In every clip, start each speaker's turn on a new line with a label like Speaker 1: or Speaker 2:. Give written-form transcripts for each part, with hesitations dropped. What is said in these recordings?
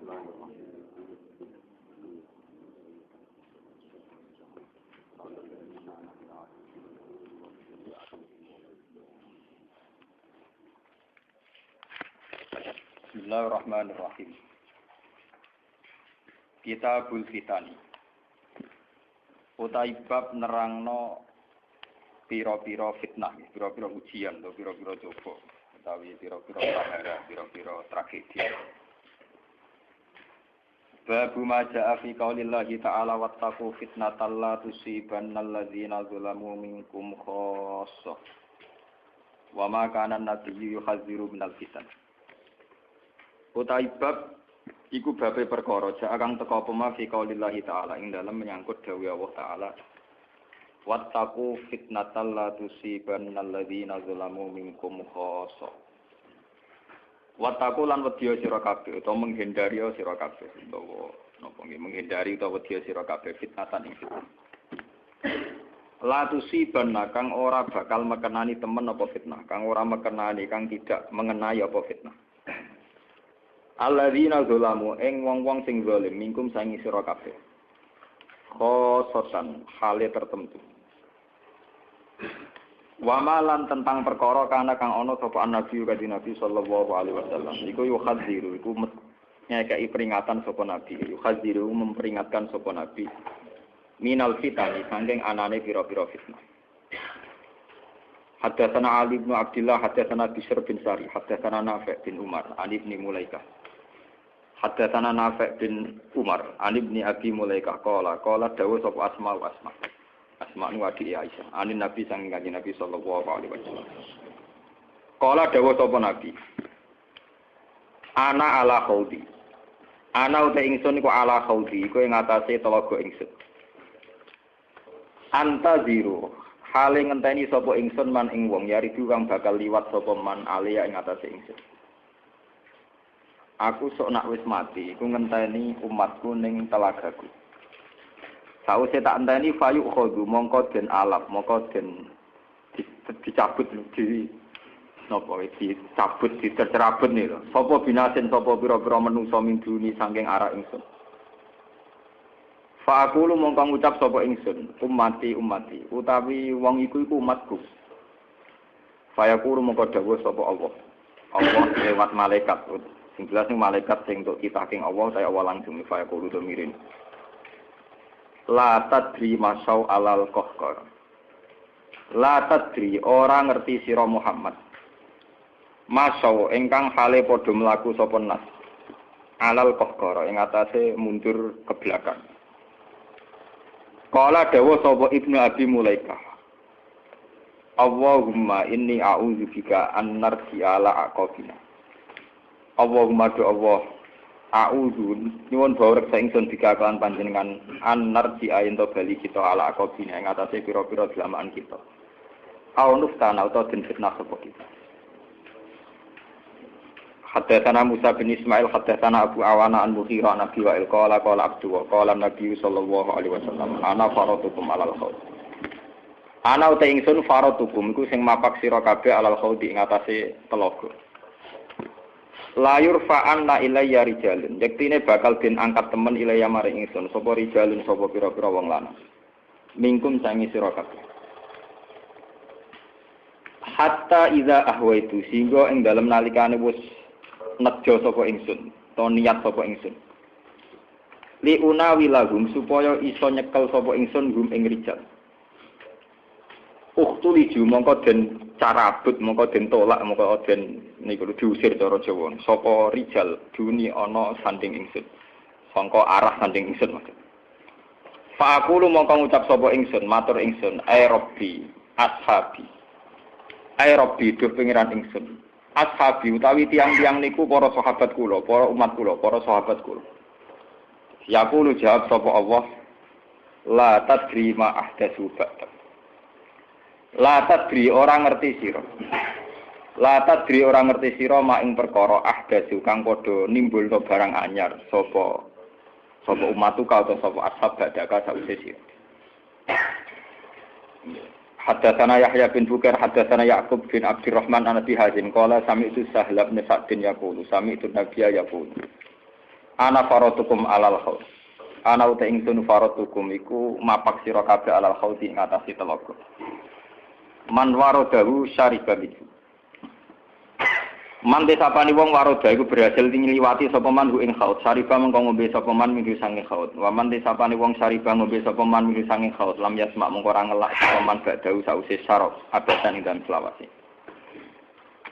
Speaker 1: Bismillahirrahmanirrahim. Kitabul Fitani. Utai bab nerangno pira-pira fitnah, pira-pira ujian, atau pira-pira coba, utawi pira-pira prahara, pira-pira tragedi. Babu ma jaa fi qaulillahi ta'ala wattaqu fitnatal la tusibannal ladzina zalamu minkum khassah. Wa ma kana an-nabiyyu yuhadziru minal fitan. Utai bab iku babe perkara jaa kang teka pema fi qaulillahi ta'ala ing dalem menyangkut dawuh Allah ta'ala. Wattaqu fitnatal la tusibannal ladzina zalamu minkum khassah. Wattaqu lan wedya sira kabeh utawa menghindari sira kabeh utawa napa nggih menghindari utawa wedya sira kabeh fitnatan ing fitnah. La tusibanna kang ora bakal mekenani temen apa fitnah, kang ora mekenani kang tidak mengenai apa fitnah. Alladzina zalamu ing wong-wong sing zalim minkum sangi sira kabeh. Khosotan hale tertentu. Wa malan tentang perkara kana kang ana sapa Nabi kanjeng Nabi sallallahu alaihi wasallam. Iku yuhadziru iku nyekeki peringatan sapa Nabi. Yuhadziru memperingatkan sapa Nabi minal fitani saking anane pira-pira fitnah. Haddatsana Ali bin Abdullah haddatsana Bishr bin Sari haddatsana Nafi' bin Umar Ali bin Mulaikah. Haddatsana Nafi' bin Umar Ali bin Abi Mulaikah qala dawuh sapa Asma nu adik Aisyah anin Nabi sang kanjeng Nabi sallallahu alaihi wasallam. Qala dawuh sapa Nabi ana ala khaudi. Ana uta ingsun iku ala khaudi iku ing atase telaga ingsun. Anta zero hale ngenteni sapa ingsun man ing wong yaridu kang bakal liwat sapa man alia ing atase ingsun. Aku sok nak wis mati iku ngenteni umatku ning telagaku. Sause tak enteni fayu khodu mongko den alap mongko den dicabut di napa dicabut ditercerabut nih lho. Sapa binasen sapa pira-pira menungso minduni saking arah ingsun. Fa aku lu mongko ngucap sapa ingsun, ummati utawi wong iku umatku. Fa aku lu mongko dawuh sapa Allah. Allah lewat malaikat. Sing jelas ning malaikat sing untuk kita king Allah saya Allah langsung fa aku lu domirin. La tadri masau alal qahqar. La tadri ora ngerti sira Muhammad. Masau ingkang hale padha mlaku sapa nas. Alal qahqar ing atase mundur ke belakang. Qala dawa sapa Ibnu Abi Mulaikah. Allahumma inni a'udzubika an narji ala aqabina. Allahumma do Allah a'udzu nyuwun bawa reksa ingsun dikakalan panjenengan anar di ayen to bali kita ala akobine ing atase pira-pira delamaan kita. Aunuf tanah utawa den fitnah sapa kita. Haddatsana Musa bin Ismail haddatsana Abu Awana an Mughirah an Abi Wa'il qala Abdu wa qala Nabi sallallahu alaihi wasallam ana faratukum alal khaut. Ana uta ingsun faratukum iku sing mapak sira kabeh alal khaut ing atase telaga. Layur fa'anna ilayya rijalun. Yektine bakal den angkat temen ilayya maring ingsun. Sapa rijalun sapa pira-pira wong lanang. Mingkum sangi sira kabeh. Hatta idza ahwaitu singgo ing dalem nalikane wis nejo sapa ingsun, to niat sapa ingsun. Li unawi lahum supaya iso nyekel sapa ingsun hum ing rijal. Uktuliju mongko den carabut mongko den tolak mongko den niku diusir cara Jawa. Sapa rijal duni ana sanding ingsun. Sangka arah sanding ingsun maksud. Fa aku lu mongko ngucap sapa ingsun, matur ingsun, ai rabbi ashabi. Ai rabbi duh pangeran ingsun. Ashabi utawi tiang-tiang niku para sahabat kula, para umat kula, para sahabat kula. Ya kulo jawab sapa Allah, la tadri ma ahdatsu ba'da. La tadri orang ngerti sira. La tadri orang ngerti sira mak ing perkara ahdatsu kang padha nimbulno barang anyar sapa umatku utawa sapa ashab badaka sawise sira. Haddatsana Yahya bin Bukair haddatsana Ya'qub bin Abdurrahman an Abi Hazim qala sami'tu Sahla bin Sa'd bin yaqulu sami'tu Nabiyya yaqulu Ana faratukum alal haud. Ana uta ingsun faratukum iku mapak sira kabeh alal haud ing ngatasi telaga. Man waradahu syariba bihi. Man desapani wong waroda iku berhasil ngliwati sapa man ing haud. Syariba mengko ngombe sapa man minggu sange haud. Wa man desapani wong syariba ngombe sapa man minggu sange haud. Lam yasma mengko ora ngelak sapa man ba'dahu sause syarab abadan ing dalem selawase.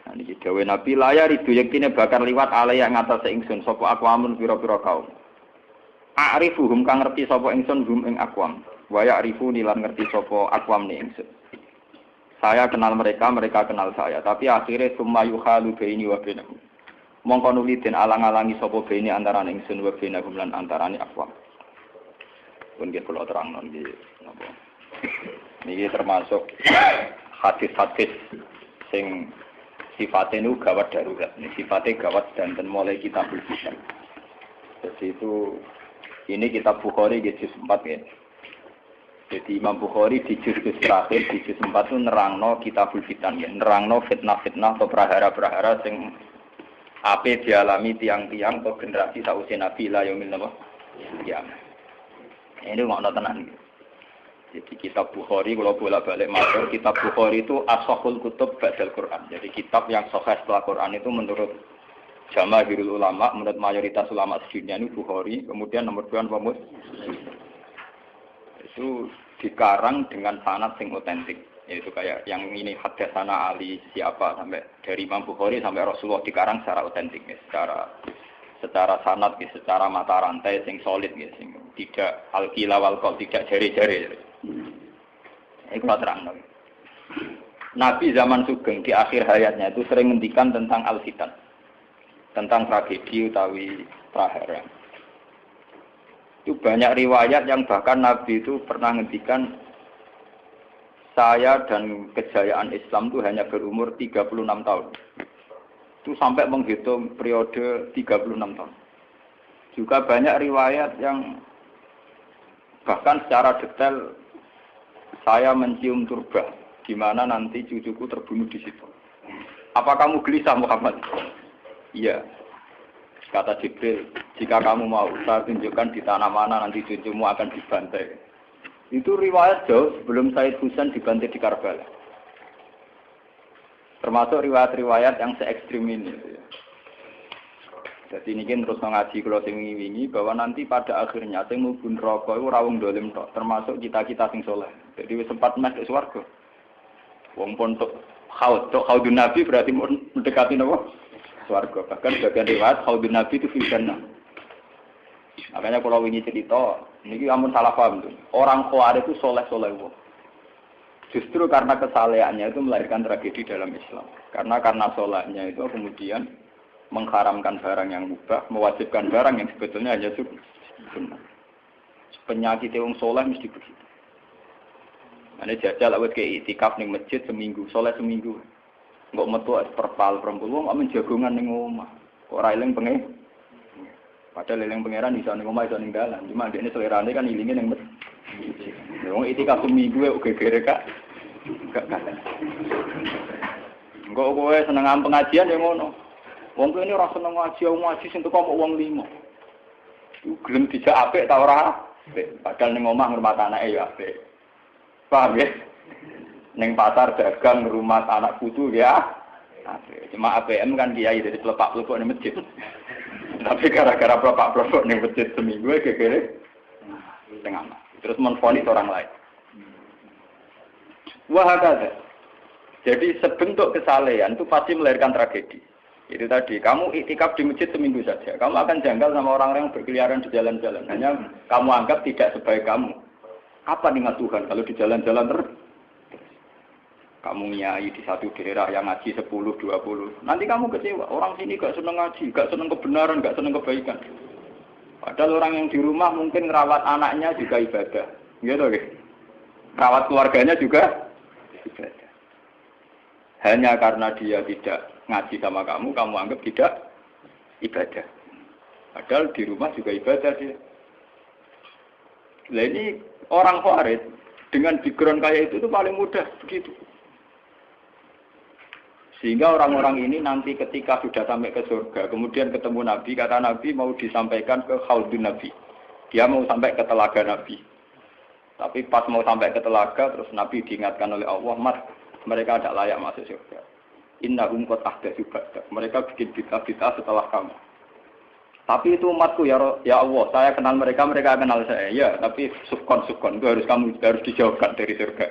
Speaker 1: Nah iki dawuh Nabi layar itu yektine bakar liwat alaya ngatasé ingsun sapa aqwamun pira-pira kaum. A'rifuhum kang ngerti sapa ingsun hum ing aqwam. Wa ya'rifu lan ngerti sapa aqwam ni ingsun. Saya kenal mereka, mereka kenal saya. Tapi akhirnya summa yuhalu baini wa bainahum. Mongko nuli den alang-alangi sapa baini antarané ingsun wa bainahum lan antarané aqwam. Pun nggih kula terangno nggih napa. Niki termasuk hadis-hadis sing sifatnya itu gawat darurat. Ini sifatnya gawat dan mulai kita berbicara. Jadi itu, ini kitab Bukhari di juz 4 ya. Jadi Imam Bukhari di juz terakhir, di juz 4 itu nerangno kitabul fitan ya. Nerangno fitnah-fitnah atau prahara-prahara yang apa dialami tiang-tiang atau generasi sausia Nabi la yaumil napa. Ya. Ini makna tenan. Jadi kitab Bukhari kalau bolak-balik matur, kitab Bukhari itu as-sahhul kutub ba'dal Quran. Jadi kitab yang sahih setelah Quran itu menurut jamaahirul ulama, menurut mayoritas ulama sedunia ini Bukhari, kemudian nomor 2 Muslim. Itu dikarang dengan sanad yang otentik. Yaitu kayak yang ini hadatsana Ali siapa sampai dari Imam Bukhari sampai Rasulullah dikarang secara otentik, ya, secara sanad, ya, secara mata rantai yang solid, ya, tidak al-qila wal qaul, tidak jari-jari. Ini terang. Nabi zaman Sugeng di akhir hayatnya itu sering ngendikan tentang al-fitan, tentang tragedi utawi prahara. Itu banyak riwayat yang bahkan Nabi itu pernah ngendikan saya dan kejayaan Islam itu hanya berumur 36 tahun. Itu sampai menghitung periode 36 tahun. Juga banyak riwayat yang bahkan secara detail saya mencium turba, di mana nanti cucuku terbunuh di situ. Apa kamu gelisah Muhammad? Iya. Kata Jibril, jika kamu mau, saya tunjukkan di tanah mana nanti cucumu akan dibantai. Itu riwayat jauh sebelum Said Husain dibantai di Karbala. Termasuk riwayat-riwayat yang se-ekstrim ini. Jadi ini kan terus ngaji kalau sing wingi bahwa nanti pada akhirnya sing mlebu neraka iku ora wong dolim tok, termasuk kita-kita sing saleh. Jadi wis sempat masuk swarga. Wong pontok haudun Nabi berarti mendekati napa? Swarga. Bahkan bagian riwayat haudun Nabi itu fil jannah. Makanya kalau wingi cerita, niki amun salah paham tuh. Orang Khawarij itu saleh-saleh wong. Justru karena kesalehannya itu melahirkan tragedi dalam Islam. Karena solehnya itu kemudian mengharamkan barang yang mubah, mewajibkan barang yang sebetulnya hanya sunnah. Penyakit wong soleh mesti begitu. Ane jajal awet ke itikaf ning masjid seminggu, soleh seminggu. Enggak metu perpal perempuan, enggak menjagongan ning omah. Kok ora eling pengen. Padahal eling pangeran iso ning omah iso ning dalan. Cuma dekne selerane kan ilinge ning masjid. Wong itikaf seminggu kok gegere kak. Enggak kan. Enggak kowe seneng pengajian ya ngono. Wong kene ora seneng ngaji sing teko kok wong 5. Gelem dijak apik ta ora? Padahal ning omah ngurmat anake ya apik. Paham ya? Ning pasar dagang ngurmat anak putu ya apik. Cuma APM kan kiai dari pelepak-pelepok ning masjid. Tapi gara-gara pelepak-pelepok ning masjid seminggu gegere tengah. Terus menfonis orang lain. Wah ada. Jadi sebentuk kesalehan itu pasti melahirkan tragedi. Itu tadi, kamu iktikaf di masjid seminggu saja. Kamu akan janggal sama orang-orang yang berkeliaran di jalan-jalan. Hanya kamu anggap tidak sebaik kamu. Apa dengan Tuhan kalau di jalan-jalan terus? Kamu nyai di satu daerah yang ngaji 10, 20. Nanti kamu kecewa. Orang sini gak seneng ngaji, gak seneng kebenaran, gak seneng kebaikan. Padahal orang yang di rumah mungkin ngerawat anaknya juga ibadah. Gitu kan? Rawat keluarganya juga ibadah. Hanya karena dia tidak ngaji sama kamu anggap tidak ibadah. Padahal di rumah juga ibadah dia. Nah ini orang Khawarij dengan background kayak itu paling mudah begitu. Sehingga orang-orang ini nanti ketika sudah sampai ke surga, kemudian ketemu Nabi, kata Nabi mau disampaikan ke Khaldun Nabi. Dia mau sampai ke telaga Nabi. Tapi pas mau sampai ke telaga, terus Nabi diingatkan oleh Allah, Mas, mereka tidak layak masuk surga. Innahum qad ahdatsu ba'dak. Mereka bikin bid'ah setelah kamu. Tapi itu umatku ya Allah, saya kenal mereka, mereka kenal saya. Ya, tapi sukon itu harus dijauhkan dari surga.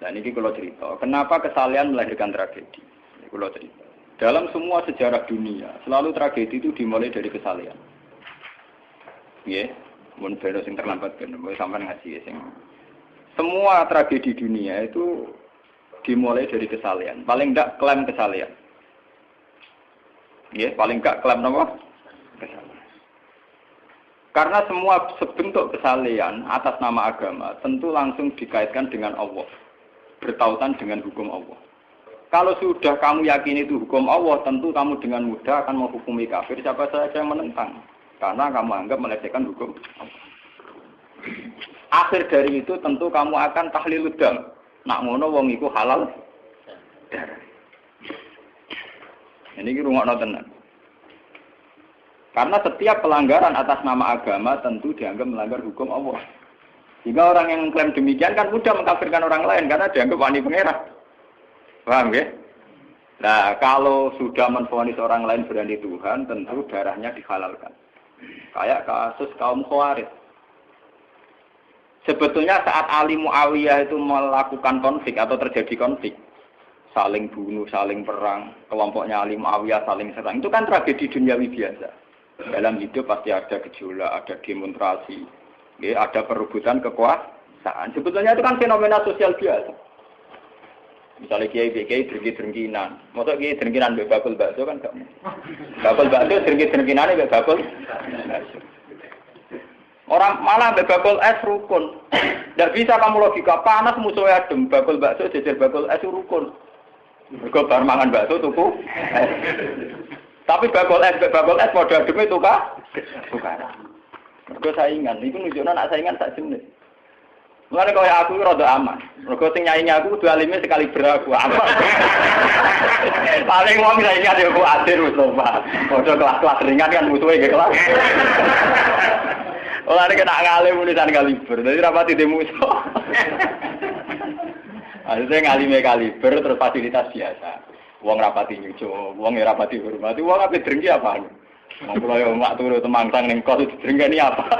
Speaker 1: Dan ini kalau cerita, kenapa kesalahan melahirkan tragedi? Ini kalau cerita. Dalam semua sejarah dunia, selalu tragedi itu dimulai dari kesalahan. Ya, mun bener sing terlambat kan, mau sampean ngaji sing. Semua tragedi dunia itu dimulai dari kesalahan. Paling enggak klaim kesalahan. Ya, paling enggak klaim apa? Kesalahan. Karena semua sebentuk kesalahan atas nama agama tentu langsung dikaitkan dengan Allah. Bertautan dengan hukum Allah. Kalau sudah kamu yakin itu hukum Allah, tentu kamu dengan mudah akan menghukumi kafir siapa saja yang menentang. Karena kamu anggap melecehkan hukum Allah. Akhir dari itu tentu kamu akan tahlil dam. Nak ngono wong iku halal darah. Ini rungokno tenan. Karena setiap pelanggaran atas nama agama tentu dianggap melanggar hukum Allah. Jika orang yang klaim demikian kan mudah mengkafirkan orang lain karena dianggap wani pangeran. Paham ya? Nah, kalau sudah menvonis orang lain berani Tuhan, tentu darahnya dihalalkan. Kayak kasus kaum Khawarij. Sebetulnya saat Ali Muawiyah itu melakukan konflik atau terjadi konflik, saling bunuh, saling perang, kelompoknya Ali Muawiyah saling serang, itu kan tragedi duniawi biasa. Dalam hidup pasti ada gejolak, ada demonstrasi, ya, ada perebutan kekuasaan. Sebetulnya itu kan fenomena sosial biasa. Misalnya kiai drengki-drengkinan, masa kiai drengkinan be bakul bakso kan gak mau. Bakul bakso drengki-drengkinane be bakul. Orang malah be bakul es rukun. Tidak bisa kamu logika panas musuhnya adem, bakul bakso jejer bakul es rukun. Mergo bar mangan bakso tuku. Tapi bakul es padha ademe tukaran. Mergo saingan, itu nunjukno nak saingan sak jenis. Mulane kaya aku rada aman. Mergo sing nyaingi aku kudu alime sekali beraku aman. Paling wong saingi yo ku adir wis lho, Pak. Padha kelas-kelas ringan kan musuhe nggih kelas. Mulane kena ngalim tulisan kaliber. Dadi rapati de musuh. Akhirnya ngalime kaliber terus fasilitas biasa. Wong rapati nyucuk, wong rapati hormati, wong ape drengki apaan? Wong kula yo mak turu temangsang ning kos drengkeni apa?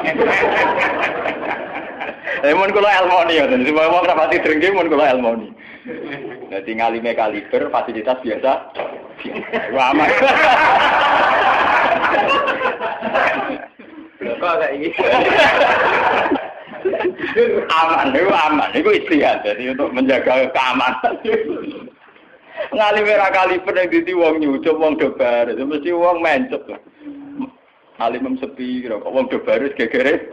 Speaker 1: Mun kula elmoni ya, jadi wong rapati drengki mun kula elmoni. Dadi ngalime kaliber fasilitas biasa. Wah aman. Kok kayak iki? Aman, itu istihad. Jadi untuk menjaga keamanan. Ngalime ra kaliber nek dadi wong nyucup wong dobar, mesti wong mencep. Alim sepi kok wong dobar gegere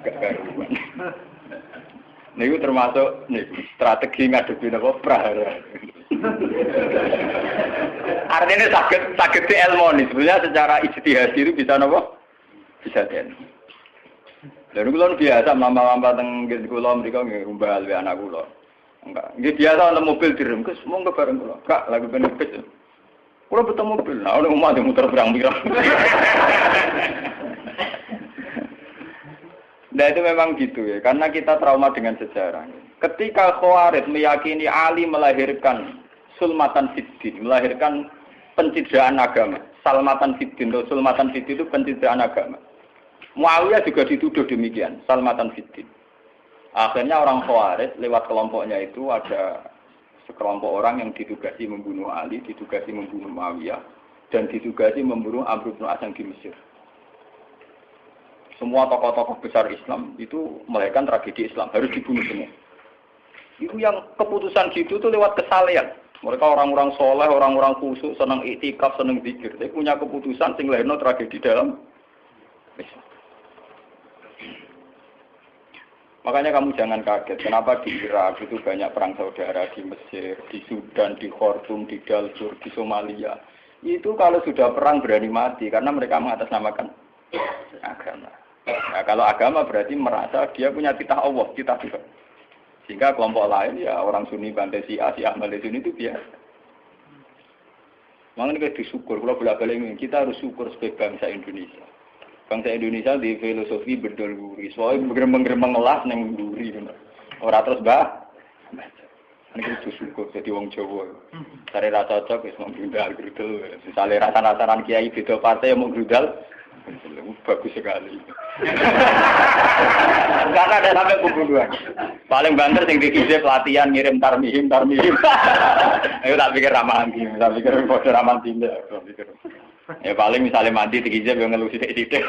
Speaker 1: gak karuan. Niku termasuk niku strategi ngadepi napa prahara. Artinya sakit di ilmoni sebenarnya secara ijtihad itu bisa napa? Bisa ten. Lalu kula biasa mlampah-mlampah teng kula mriko nggih umbal anak kula. Enggak, nggih biasa ana mobil direm, Gus, monggo bareng kula. Kak, lagi ben bis. Kula betul mobil, nah ono omah muter pirang-pirang. Nah itu memang gitu ya, karena kita trauma dengan sejarah. Ketika Khawarij meyakini Ali melahirkan sulmatan fiddin, melahirkan pencitraan agama. Salmatan fiddin atau sulmatan fiddin itu pencitraan agama. Muawiyah juga dituduh demikian, salmatan fiddin. Akhirnya orang Khawarij lewat kelompoknya itu ada sekelompok orang yang ditugasi membunuh Ali, ditugasi membunuh Muawiyah, dan ditugasi membunuh Amr bin As di Mesir. Semua tokoh-tokoh besar Islam itu melahirkan tragedi Islam, harus dibunuh semua. Itu yang keputusan gitu tuh lewat kesalehan. Mereka orang-orang soleh, orang-orang khusyuk, senang iktikaf, senang zikir. Dia punya keputusan sing lahirno tragedi dalam Islam. Makanya kamu jangan kaget, kenapa di Irak itu banyak perang saudara, di Mesir, di Sudan, di Khartoum, di Darfur, di Somalia. Itu kalau sudah perang berani mati, karena mereka mengatasnamakan agama. Nah, kalau agama berarti merasa dia punya titah Allah, titah Tuhan. Sehingga kelompok lain ya orang Sunni bantai Syiah, Syiah bantai Sunni itu biasa. Makanya kita disyukur, kalau bolak-balik kita harus syukur sebagai bangsa Indonesia. Bangsa Indonesia di filosofi berdol guri, soalnya bergerembang-gerembang ngelas neng guri, orang terus ini kita syukur jadi wong Jawa. Cari rasa cocok, wis mau grudal. Misalnya rasa-rasaran kiai beda partai yang mau grudal, bagus sekali. Karena ada sampai pembunuhan. Paling banter sing dikisih pelatihan ngirim tarmihim. Ayo tak pikir ramanti, tak pikir bodoh ramanti ya paling misalnya mati dikisih yang ngeluh sidik-sidik.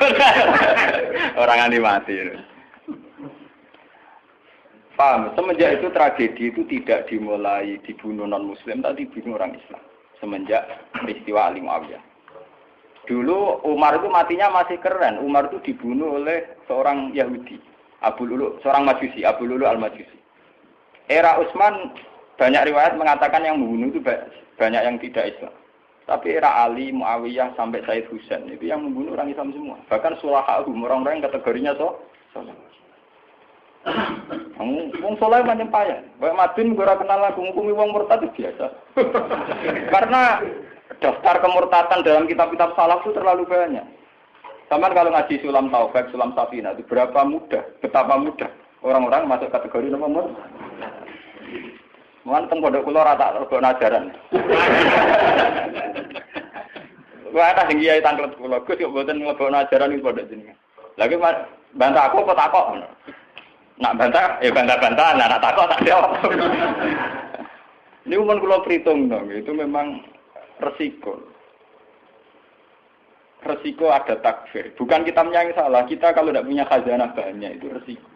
Speaker 1: Orang anti mati. Paham? Semenjak itu tragedi itu tidak dimulai dibunuh non-Muslim, tapi dibunuh orang Islam. Semenjak peristiwa Ali Muawiyah. Dulu Umar itu matinya masih keren. Umar itu dibunuh oleh seorang Yahudi, Abu Lulu, seorang Majusi, Abu Lulu al-Majusi. Era Utsman banyak riwayat mengatakan yang membunuh itu banyak yang tidak Islam. Tapi era Ali, Muawiyah sampai Said Husain itu yang membunuh orang Islam semua. Bahkan sulahahum, orang-orang yang kategorinya soleh. Wong soleh macam payah. Kayak Madin gue kenal lagu ngukumi wong murtad itu biasa. Karena daftar kemurtatan dalam kitab-kitab salaf itu terlalu banyak. Sama kalau ngaji Sulam Taufik, Sulam Safina itu betapa mudah orang-orang masuk kategori nomor. Mungkin teng pondok kula rata rego ajaran. Gua ada sing kiai tanglet kula, Gus yo mboten mlebu ajaran ing pondok jenengan. Lagi bantah aku apa takok? Nak bantah, ya bantah-bantah, nak takok tak jawab. Ini umum kula perhitung dong, itu memang resiko. Resiko ada takfir. Bukan kitabnya yang salah. Kita kalau tidak punya khazanah banyak itu resiko.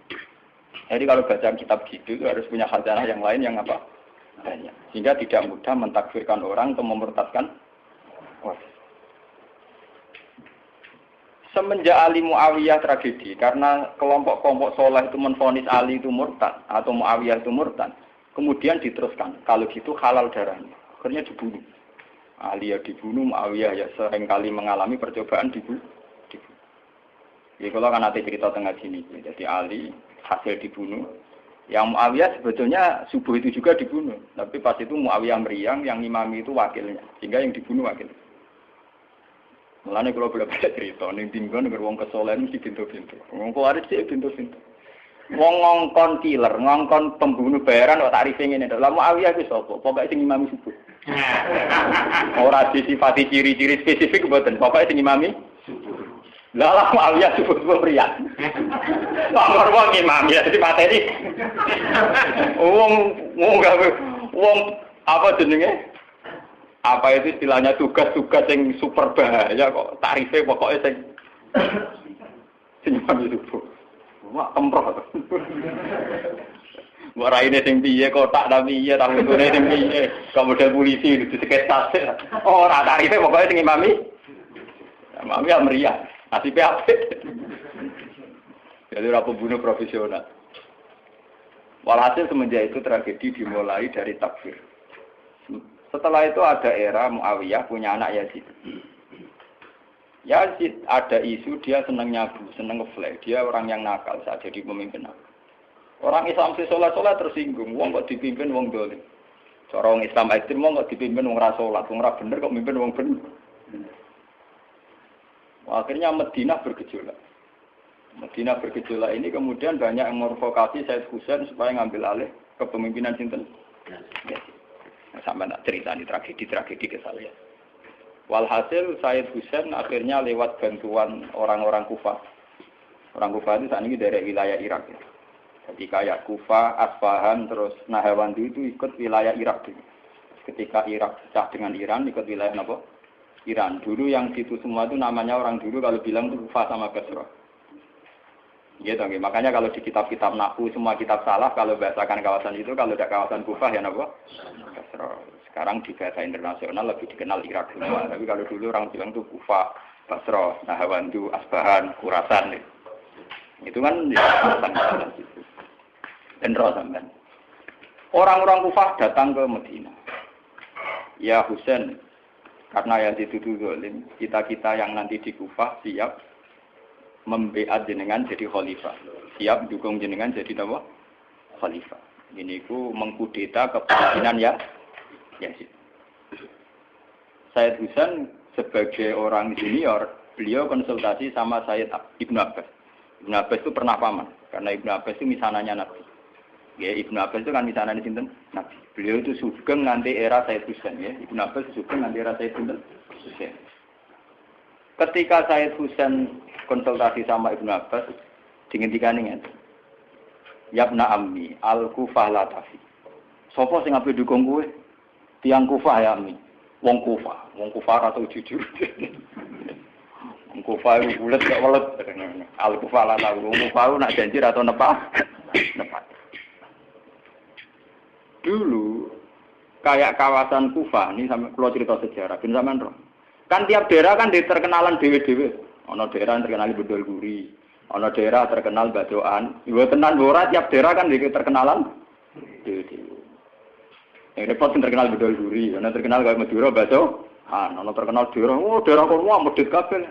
Speaker 1: Jadi kalau baca kitab gitu itu harus punya khazanah yang lain yang apa? Banyak. Sehingga tidak mudah mentakfirkan orang atau memurtadkan orang. Semenjak Ali Muawiyah tragedi, karena kelompok-kelompok soleh itu menvonis Ali itu murtad atau Muawiyah itu murtad, kemudian diteruskan. Kalau gitu halal darahnya. Akhirnya dibunuh. Ali ya dibunuh, Muawiyah ya seringkali mengalami percobaan dibunuh. Ya kalau kan nanti cerita tengah sini. Jadi Ali hasil dibunuh. Yang Muawiyah sebetulnya subuh itu juga dibunuh. Tapi pas itu Muawiyah meriang, yang imami itu wakilnya. Sehingga yang dibunuh wakil. Mulane kalau boleh cerita, ning tinggon nek wong kesolen mesti pintu-pintu. Wong kuwaris sih pintu-pintu. Wong ngongkon killer, ngongkon pembunuh bayaran kok tarife ngene. Lah Muawiyah ki sapa? Pokoke sing imami subuh. Ora disifati ciri-ciri spesifik mboten. Pokoke sing imami subuh. Lah Muawiyah subuh priya. Nomor wong imami dadi materi. Wong apa jenenge? Apa itu istilahnya tugas-tugas yang super bahaya kok tarifnya pokoknya sing imami subuh. Wah kemproh. Mbok raine sing piye kotak ta piye ta utune sing piye. Kok model polisi diseketase. Ora tarife pokoke sing imami. Mami ya meriah. Nasibe apik. Jadi ora pembunuh profesional. Walhasil semenjak itu tragedi dimulai dari takfir. Setelah itu ada era Muawiyah punya anak Yazid. Yazid ada isu dia senang nyabu, senang ngeflek. Dia orang yang nakal saat jadi pemimpin. Orang Islam si sholat tersinggung. Wong kok dipimpin wong dolim. Cara orang Islam ekstrem wong kok dipimpin wong ra sholat. Wong ra bener kok mimpin wong bener. Akhirnya Madinah bergejolak. Madinah bergejolak ini kemudian banyak yang mervokasi Said Husain supaya ngambil alih kepemimpinan sinten. Sampai nak cerita di tragedi ke saya. Walhasil Said Husain akhirnya lewat bantuan orang-orang Kufah. Orang Kufah itu saat ini dari wilayah Irak. Ya. Jadi kayak Kufah, Asfahan, terus Nahawandi itu ikut wilayah Irak. Ketika Irak pecah dengan Iran, ikut wilayah apa? Iran. Dulu yang situ semua itu namanya orang dulu kalau bilang itu Kufah sama Basrah. Gitu, makanya kalau di kitab-kitab Nahwu semua kitab salaf kalau bahasakan kawasan itu kalau tidak kawasan Kufah ya apa? Basrah. Sekarang di bahasa internasional lebih dikenal Irak semua. Tapi kalau dulu orang bilang itu Kufah, Basrah, Nahawandu, Asbahan, Khurasan. Itu kan di kawasan itu. Dan sampean. Orang-orang Kufah datang ke Madinah. Ya Husain, karena yang itu zalim, kita-kita yang nanti di Kufah siap membeat jenengan jadi khalifah. Siap dukung jenengan jadi apa? Khalifah. Ini ku mengkudeta kepemimpinan ya Yazid. Sayyid Husain sebagai orang junior, beliau konsultasi sama Sayyid Ibnu Abbas. Ibnu Abbas itu pernah paman, karena Ibnu Abbas itu misananya Nabi. Ya, Ibnu Abbas itu kan misananya sinten Nabi. Beliau itu sugeng nganti era Sayyid Husain ya. Ibnu Abbas sugeng nganti era Sayyid Husain. Ketika Sayyid Husain konsultasi sama Ibnu Abbas, dingendikane ngene. Yabna ammi al-Kufah la tafi. Sopo sing ape dukung kowe? Tiang Kufah ya ammi. Wong Kufah ora tau jujur. Wong Kufah iku bulet gak welet. Al-Kufah la tafi. Wong Kufah nak janji atau nepat. Dulu kayak kawasan Kufah ini sampai kalau cerita sejarah, ben sampean roh. Kan tiap daerah kan terkenalan dhewe-dhewe. Ana daerah terkenal Bedol Guri. Ana daerah terkenal Badoan, yo tenan ora tiap daerah kan terkenalan. Yang repot terkenal Bedol Guri, ana terkenal kaya Madura Badoan, ana terkenal daerah, daerah kono medhit kabeh.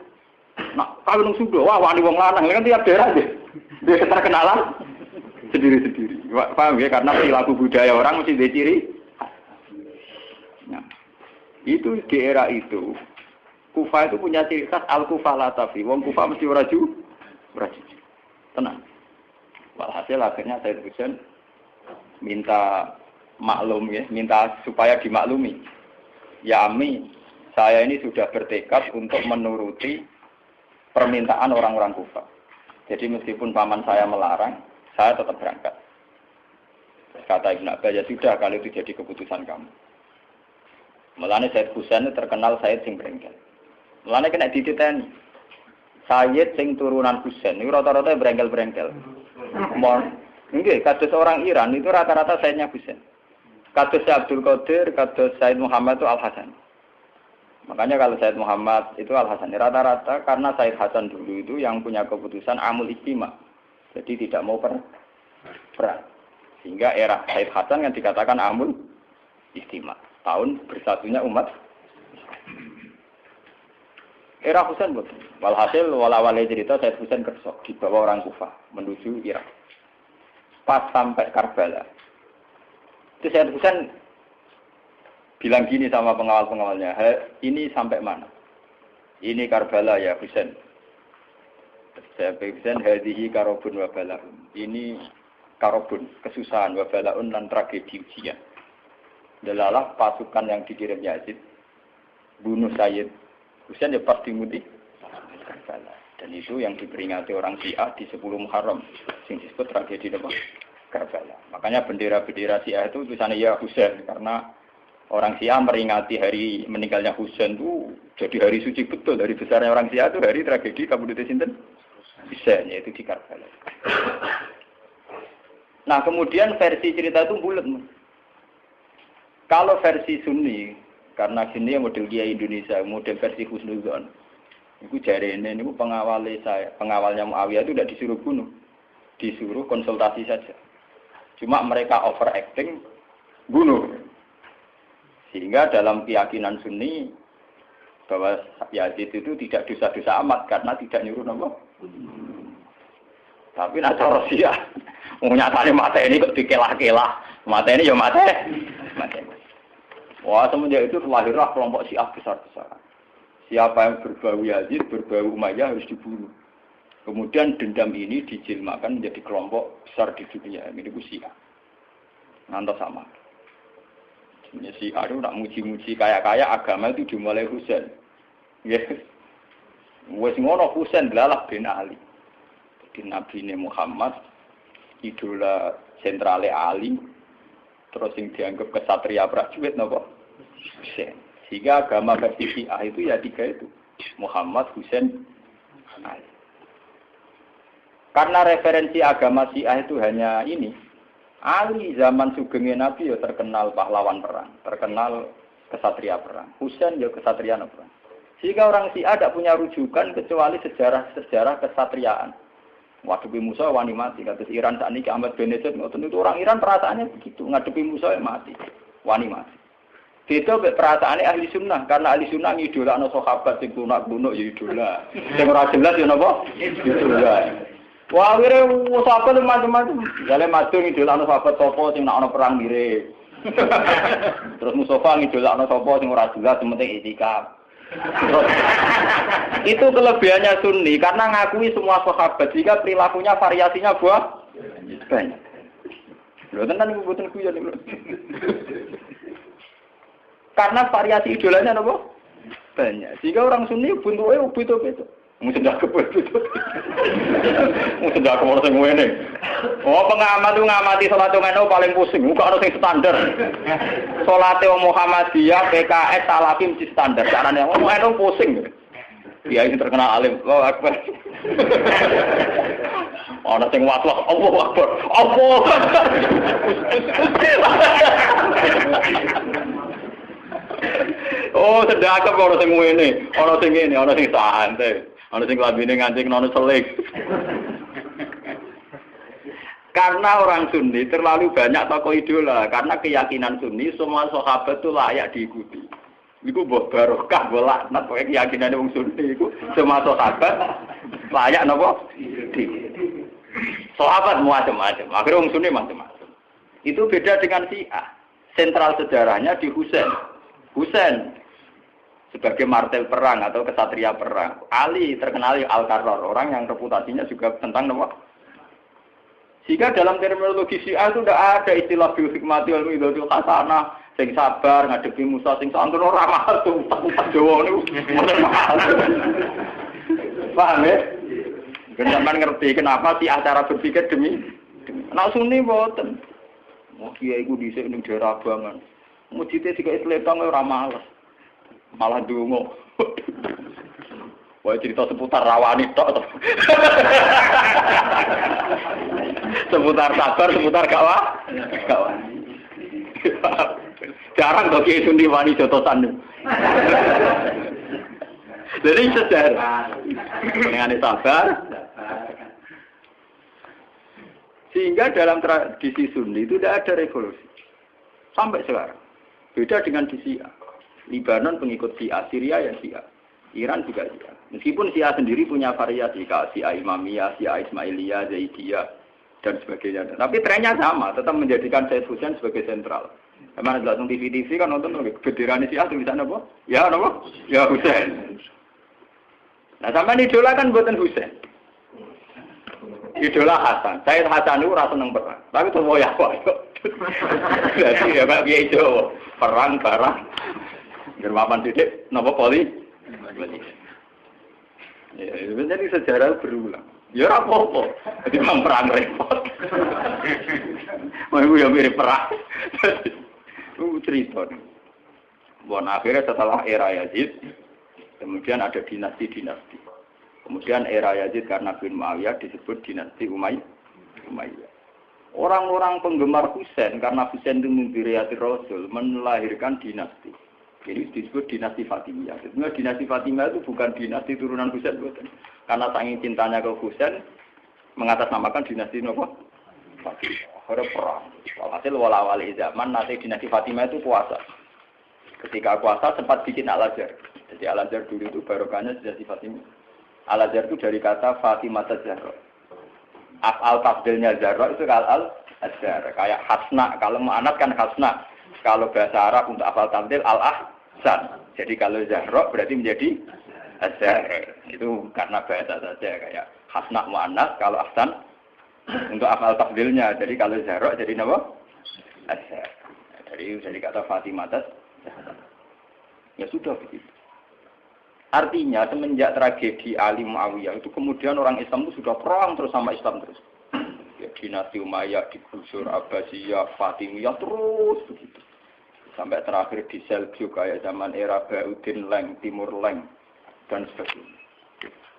Speaker 1: Nak kawin nang Sunda, wani wong lanang, kan tiap daerah dia terkenalan sendiri-sendiri. Paham ya, karena perilaku budaya orang mesti ada ciri. Nah, itu di era itu, Kufah itu punya ciri khas al-Kufah la tafi. Wong Kufah mesti ora jujur. Tenang. Walhasil akhirnya Sayyid Husain minta maklum ya, minta supaya dimaklumi. Ya Ami, saya ini sudah bertekad untuk menuruti permintaan orang-orang Kufah. Jadi meskipun paman saya melarang, saya tetap berangkat. Kata Ibnu Abbas, ya sudah kalau itu jadi keputusan kamu. Mulane Sayyid Husain terkenal Sayyid sing brengkel. Mulane kena dititeni. Sayyid sing turunan Husain itu rata-rata berengkel-berengkel. Nggih, kados orang Iran itu rata-rata Sayyidnya Husain. Kados Abdul Qadir, kados Sayyid Muhammad itu Al-Hasan. Makanya kalau Sayyid Muhammad itu Al-Hasan rata-rata karena Sayyid Hasan dulu itu yang punya keputusan amul ijtima. Jadi tidak mau perang. Sehingga era Sayyid Hasan yang dikatakan amul ijtima. Tahun bersatunya umat. Era Husain betul. Walhasil wala-wala cerita Sayyid Husain kersok dibawa orang Kufah menuju Irak. Pas sampai Karbala. Itu Sayyid Husain bilang gini sama pengawal-pengawalnya, ini sampai mana? Ini Karbala ya Husain. Sayyid Husain hadhihi karobun wa balaun. Ini karobun, kesusahan wa balaun dan tragedi ujian. Delalah pasukan yang dikirim Yazid bunuh Sayyid Husain ya pasti mudik Karbala. Dan itu yang diperingati orang Syiah di 10 Muharram yang disebut tragedi Karbala. Makanya bendera-bendera Syiah itu tulisannya ya Husain karena orang Syiah meringati hari meninggalnya Husain itu jadi hari suci betul. Dari besarnya orang Syiah itu hari tragedi Kabupaten Sinten Husain yaitu di Karbala. Nah kemudian versi cerita itu bulat. Kalau versi Sunni karena sini model Kiai Indonesia, model versi Husnudzon. Itu jarene niku pengawalnya Muawiyah itu tidak disuruh bunuh. Disuruh konsultasi saja. Cuma mereka overacting bunuh. Sehingga dalam keyakinan Sunni bahwa Yazid itu tidak dosa-dosa amat karena tidak nyuruh apa? Tapi nak cara Syiah nyatane mate ini kok dikelah-kelah. Mate ini ya mate. Wah, semenjak itu lahirlah kelompok Syiah besar-besaran. Siapa yang berbau Yazid, berbau Umayyah harus dibunuh. Kemudian dendam ini dijilmakan menjadi kelompok besar di dunia. Ini Syiah. Ngantos sama. Syiah itu nak muji-muji kaya-kaya agama itu dimulai Husain. Yes. Wes ngono Husain belalah bin Ali. Jadi Nabi Muhammad idola sentrale Ali. Terus yang dianggap kesatria prajurit napa? Husain. Sehingga agama versi Syiah itu ya 3 itu. Muhammad, Husain, Ali. Karena referensi agama Syiah itu hanya ini. Ali zaman sugenge Nabi ya terkenal pahlawan perang, terkenal kesatria perang. Husain ya kesatria perang. Sehingga orang Syiah tidak punya rujukan kecuali sejarah kesatriaan. Ngadepi Musa wani mati, kata Iran saat ini Ahmad Benedek, itu orang Iran perasaannya begitu, ngadepi Musa mati, wani mati. Beda perasaannya ahli sunnah, karena ahli sunnah ngidola no sahabat, sing kuno ya idola, sing ora jelas ya napa? Idola. Wah, akhirnya sahabat itu macam-macam. Misalnya Madun ngidolakno sahabat sopo sing nak ana perang mirip. Terus Mustafa ngidolakno sopo sing ora jelas penting itikaf. Itu kelebihannya Sunni karena ngakui semua sahabat jika perilakunya variasinya banyak. Lho tenan iku boten guyon lho. Karena variasi idolanya apa? Banyak. Jika orang Sunni bentuke ubit-ubit. Mungkin dak kebet. Mungkin dak kemana sing ngene. Oh, pengamat itu ngamati salat ngono paling pusing, kok ana sing standar. Salate Muhammadiyah, PKS, Salafi mesti standar. Carane ngono pusing. Dia ini terkenal alim. Allahu Akbar. Ana sing waswas, Allahu Akbar. Allah. Oh, sedekah kok ora sing ngene, ana sing ngene, ana sing santai. Ana sing lambene ngancing nono selik. Karena orang Sunni terlalu banyak tokoh idola, karena keyakinan Sunni semua sahabat itu layak diikuti. Iku mbok barokah mbok laknat pokoke keyakinane wong Sunni iku semua sahabat layak napa? Diikuti. Sahabat macam-macam, akhirnya wong Sunni macam-macam. Itu beda dengan Syiah. Sentral sejarahnya di Husain sebagai martel perang atau kesatria perang. Ali terkenal Al-Qarrar, orang yang reputasinya juga tentang nama. Sehingga dalam terminologi Syiah itu tidak ada istilah bil hikmati wal mau'izatil hasanah, sing sabar ngadepi Musa sing santun ora mahal tuh tak Jawa niku. Paham ya? Sampeyan ngerti kenapa sih acara berpikir demi nek Sunni mboten. Mau kiai iku dhisik ning daerah Abangan. Mujite dikai sletong ora males. Malah dungo. Wah cerita seputar rawani tok. Seputar sabar, seputar gawah. Jarang kok kiai Sunni wani jotosan. Jadi sejarah. Dengan sabar. Sehingga dalam tradisi Sunni itu tidak ada revolusi. Sampai sekarang. Beda dengan di Syiah. Libanon pengikut Syiah, Syria ya Syiah, Iran juga Syiah. Meskipun Syiah sendiri punya variasi, kayak Syiah Imamiyah, Syiah Ismailiyah, Zaidiyah, dan sebagainya. Tapi trennya sama, tetap menjadikan Said Husain sebagai sentral. Emang ada TV kan nonton bendera Syiah tulisannya apa? Ya apa? Ya Husain. Nah sampai idola kan buatan Husain. Idola Hasan. Said Hasan itu rasa seneng perang, tapi tuh ya kok. Jadi ya Pak Kiai Jawa perang barang. Germapan didik, napa poli? Ya, jadi sejarah berulang. Ya apa-apa. Jadi perang repot. Mau yang mirip perang. Itu cerita. Bon, akhirnya setelah era Yazid, kemudian ada dinasti-dinasti. Kemudian era Yazid karena bin Muawiyah disebut dinasti Umayyah. Orang-orang penggemar Husain karena Husain itu mimpi Rasul melahirkan dinasti. Jadi disebut dinasti Fatimiyah. Sebenarnya dinasti Fatimiyah itu bukan dinasti turunan Husain, bukan. Karena saking cintanya ke Husain mengatasnamakan dinasti apa? Fatimiyah. Ada perang. Hasil wala-wali zaman nanti dinasti Fatimiyah itu puasa. Ketika puasa sempat bikin Al-Azhar. Jadi Al-Azhar dulu itu barokahnya dinasti Fatimiyah. Al-Azhar itu dari kata Fatimah Zahra. Af'al tafdilnya Zahra itu Al-Azhar. Kayak Hasna, kalau mu'anat kan Hasna. Kalau bahasa Arab untuk af'al tafdil Al-Ahsan. Jadi kalau Zahra berarti menjadi Azhar. Itu karena bahasa saja kayak Hasna mu'anat, kalau Ahsan untuk af'al tafdilnya. Jadi kalau Zahra jadi apa? Azhar. Jadi kata Fatimah Zahra. Ya sudah begitu. Artinya semenjak tragedi Ali Muawiyah itu kemudian orang Islam itu sudah perang terus sama Islam terus. Ya, dinasti Umayyah digusur, Abbasiyah, Fatimiyah terus begitu. Sampai terakhir di Seljuk kayak zaman era Bauddin Leng, Timur Leng dan sebagainya.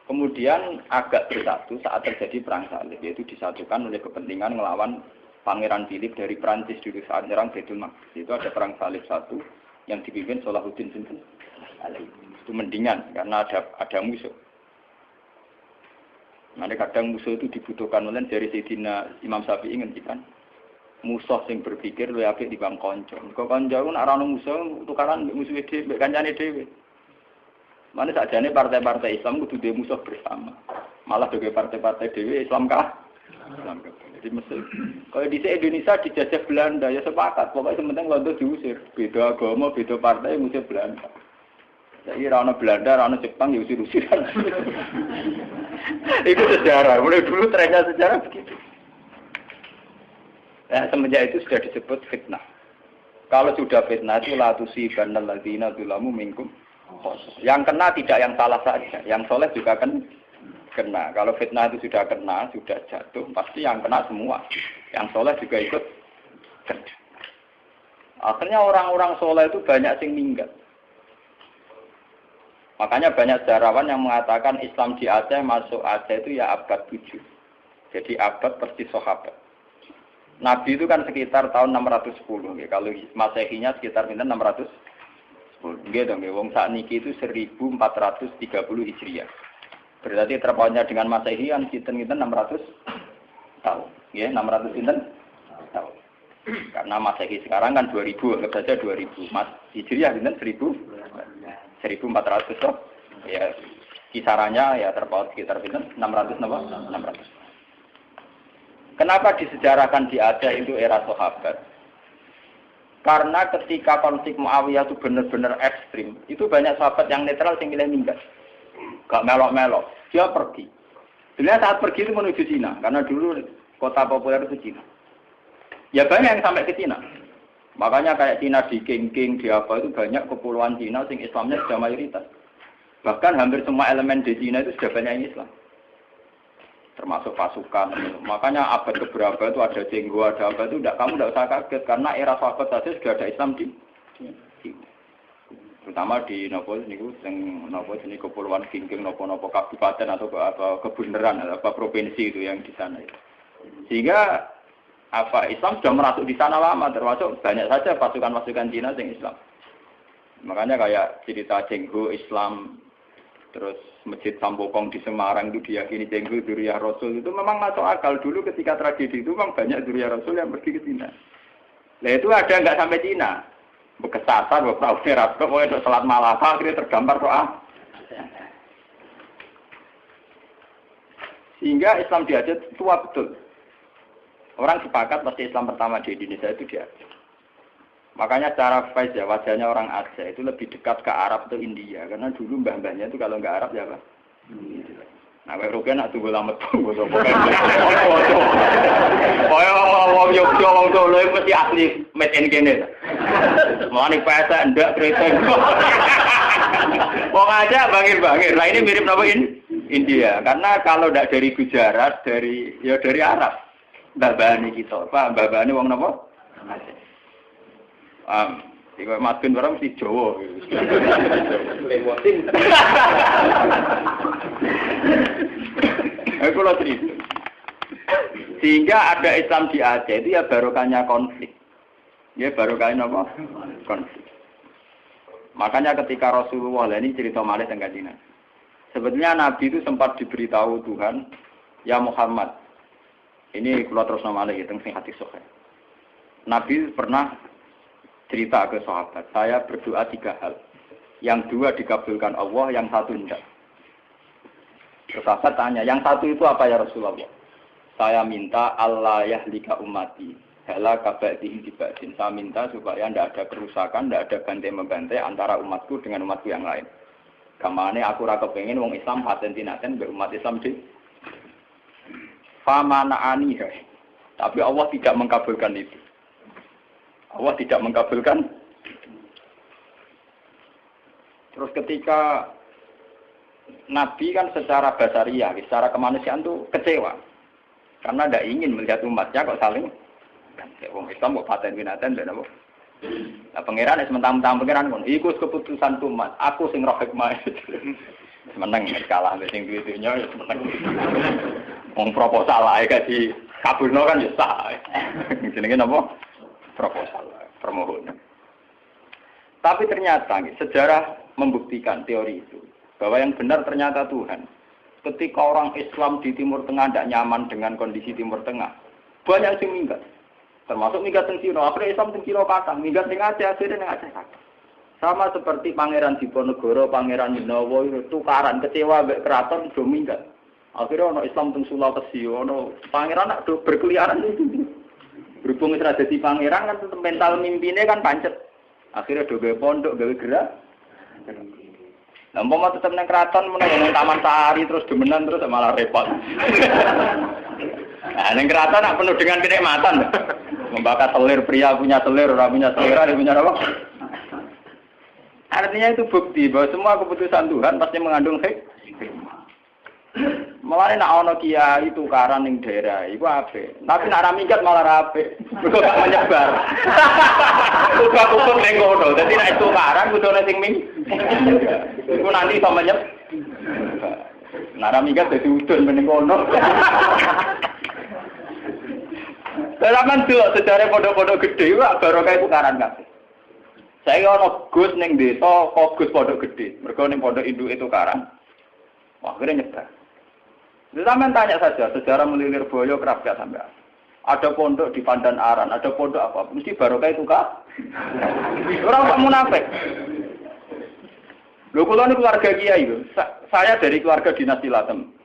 Speaker 1: Kemudian agak bersatu saat terjadi perang salib, yaitu disatukan oleh kepentingan melawan Pangeran Philip dari Prancis dulu saat menyerang Baitul Maqdis. Itu ada perang salib satu yang dipimpin Salahuddin Alaihi. Itu mendingan karena ada musuh. Nanti kadang musuh itu dibutuhkan oleh dari Sayyidina Imam Syafi'i ngendikan musuh sing berpikir luwih apik dibanding kanca. Kok kanca ku nek ora ono musuh tukaran mbek musuhe dhewe, mbek kancane dhewe. Mane sakjane partai-partai Islam kudu duwe musuh bersama. Malah sebagai partai-partai dewi Islam kah? Islam kah? Jadi mesti kalau di Indonesia dijajah Belanda ya sepakat. Pokoknya sementing Londo diusir. Beda agama, beda partai ngusir Belanda. Jadi rana Belanda, rana Jepang ya usir-usiran. Itu sejarah. Mulai dulu trennya sejarah begitu. Ya, semenjak itu sudah disebut fitnah. Kalau sudah fitnah itu la tusibanal ladzina dzalamu minkum. Yang kena tidak yang salah saja, yang soleh juga kan kena. Kalau fitnah itu sudah kena, sudah jatuh, pasti yang kena semua. Yang soleh juga ikut kena. Akhirnya orang-orang soleh itu banyak yang minggat. Makanya banyak sejarawan yang mengatakan Islam di Aceh masuk Aceh itu ya abad 7. Jadi abad persis sahabat. Nabi itu kan sekitar tahun 610. Ya. Kalau Masehinya sekitar 610. Nggih dong, wong sakniki itu 1430 Hijriah. Berarti terpautnya dengan Masehi kan kinten-kinten 600 tahun. Ya, 600 kinten tahun. Karena Masehi sekarang kan 2000, anggap saja 2000. Mas Hijriah kinten 1400 toh. Ya, kisarannya ya terpaut sekitar kinten 600 napa? 600. Kenapa disejarahkan di Aceh itu era sahabat? Karena ketika konflik Muawiyah itu benar-benar ekstrim, itu banyak sahabat yang netral yang milih minggat. Gak melok-melok, dia pergi. Sebenarnya saat pergi itu menuju Cina, karena dulu kota populer itu Cina. Ya banyak yang sampai ke Cina. Makanya kayak Cina di King, di apa itu banyak kepulauan Cina sing Islamnya sudah mayoritas. Bahkan hampir semua elemen di Cina itu sudah banyak yang Islam. Termasuk pasukan. Makanya abad keberapa itu ada Jenggo, ada apa itu kamu tidak usah kaget karena era sahabat saja sudah ada Islam di terutama di nopo sini kepulauan King nopo kabupaten atau kebenaran atau provinsi itu yang di sana itu. Sehingga Islam sudah merasuk di sana lama, termasuk banyak saja pasukan-pasukan Cina yang Islam. Makanya kayak cerita Jenggo Islam, terus Masjid Sambokong di Semarang itu diyakini Jenggo Dzurriyyah Rasul itu memang masuk akal. Dulu ketika tragedi itu memang banyak Dzurriyyah Rasul yang pergi ke Cina. Nah itu ada nggak sampai Cina, bekesasar, beberapa urat, pokoknya untuk sholat Malaka akhirnya tergambar doa. Sehingga Islam di Aceh tua betul. Orang sepakat pasti Islam pertama di Indonesia itu di Aceh. Makanya secara face ya wajahnya orang Aceh itu lebih dekat ke Arab atau India karena dulu mbah-mbahnya itu kalau nggak Arab ya apa? Nah, kalau rugen nak tunggu lama tunggu sopo kan. Wong Yogyo wong Solo mesti asli made in kene. Mau nih pesa ndak kreten. Wong aja bangir-bangir. Nah ini mirip apa India karena kalau ndak dari Gujarat dari Arab. Mbah-mbahane kita, Pak, mbah-mbahane wong napa? Aceh. Jika Mas Bin barang mesti Jawa. Lewatin. Aku lo cerita. Sehingga ada Islam di Aceh itu ya barokahnya konflik. Ya barokahnya apa? Konflik. Makanya ketika Rasulullah ini cerita malih tentang Nabi. Sebetulnya Nabi itu sempat diberitahu Tuhan, ya Muhammad. Ini kalau terus nama malih tentang sing hati sahih. Nabi pernah cerita ke sahabat, saya berdoa 3 hal. Yang 2 dikabulkan Allah, yang 1 tidak. Terus sahabat tanya, yang 1 itu apa ya Rasulullah? Saya minta Allah yahlika ummati. Hela kaba'dihim diba'din. Saya minta supaya tidak ada kerusakan, tidak ada bantai-membantai antara umatku dengan umatku yang lain. Kamane aku rasa pengen wong Islam paten-tinaten berumat Islam di famana'ani. Tapi Allah tidak mengabulkan itu. Allah tidak mengabulkan. Terus ketika Nabi kan secara basariah, secara kemanusiaan itu kecewa. Karena tidak ingin melihat umatnya kok saling wong Islam kok paten binaten dan apa. Nah pangeran sementara pangeran pun iku keputusan umat, aku sing roh hikmah. Menang kalah sing duwe-dunya ya menang. Wong proposal ae di kabulno kan ya sah. Jenenge napa? Proposal, permohonan. Tapi ternyata sejarah membuktikan teori itu bahwa yang benar ternyata Tuhan. Ketika orang Islam di Timur Tengah tidak nyaman dengan kondisi Timur Tengah, banyak yang minggat. Termasuk minggat di Cina. Akhirnya Islam di Cina kata, minggat di Aceh, akhirnya di Aceh kata. Sama seperti Pangeran Diponegoro, Pangeran Dinowo itu tukaran kecewa mbek keraton do minggat. Akhirnya ono Islam teng Sulawesi, ono pangeran nak berkeliaran itu. Berhubung wis dadi pangeran kan mental mimpine kan pancet. Akhirnya do gawe pondok, gawe gerak. Lah umpama tetep nang kraton meneng Taman Sari terus demenan terus malah repot. Nah, nang kraton nak penuh dengan kenikmatan. Membakar selir, pria punya selir, orang punya selera, dia punya apa? Artinya itu bukti bahwa semua keputusan Tuhan pasti mengandung hikmah. Malah nak ono kiai tukaran ning daerah, iku apik. Tapi nak ra minggat malah apik. Mergo gak menyebar. Kudu ning kono. Dadi nek tukaran kudu ana sing ming. Iku nanti iso menyebar. Nak ra minggat dadi udun ning kono. Dalam delok sejarah pondok-pondok gede wae barokah tukaran kabeh. Saya ono Gus ning desa, kok Gus pondok gede. Mergo ning pondok induk itu tukaran. Wah, akhirnya nyebar. Zaman tanya saja, sejarah melilir boyo kerap gak sampai. Ada pondok di Pandan Aran, ada pondok apa, mesti barokah itu kah? Orang tak munafik. Lho kula ini keluarga kiai lho. Saya dari keluarga dinasti Latem.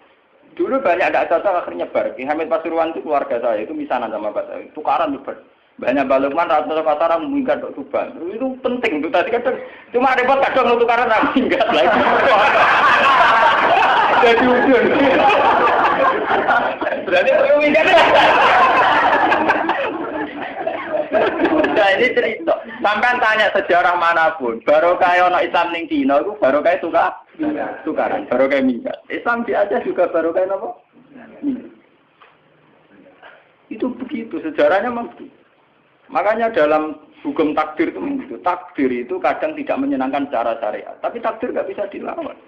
Speaker 1: Dulu banyak ada acara akhirnya nyebar. Ki Hamid Pasuruan itu keluarga saya, itu misanan sama Pak saya. Tukaran nyebar. Banyak balukman rata-rata pasaran minggat ke Tuban. Itu penting itu tadi kadang cuma repot kadang tukaran ra minggat lagi. Jadi ujung. Berarti minggat. Nah ini cerita. Sampai tanya sejarah manapun, barokah ono Islam ning Cina itu barokah tukaran, barokah minggat. Islam di Aceh juga barokah apa? Itu begitu sejarahnya memang begitu. Makanya dalam hukum takdir itu begitu. Takdir itu kadang tidak menyenangkan secara syariat, tapi takdir nggak bisa dilawan.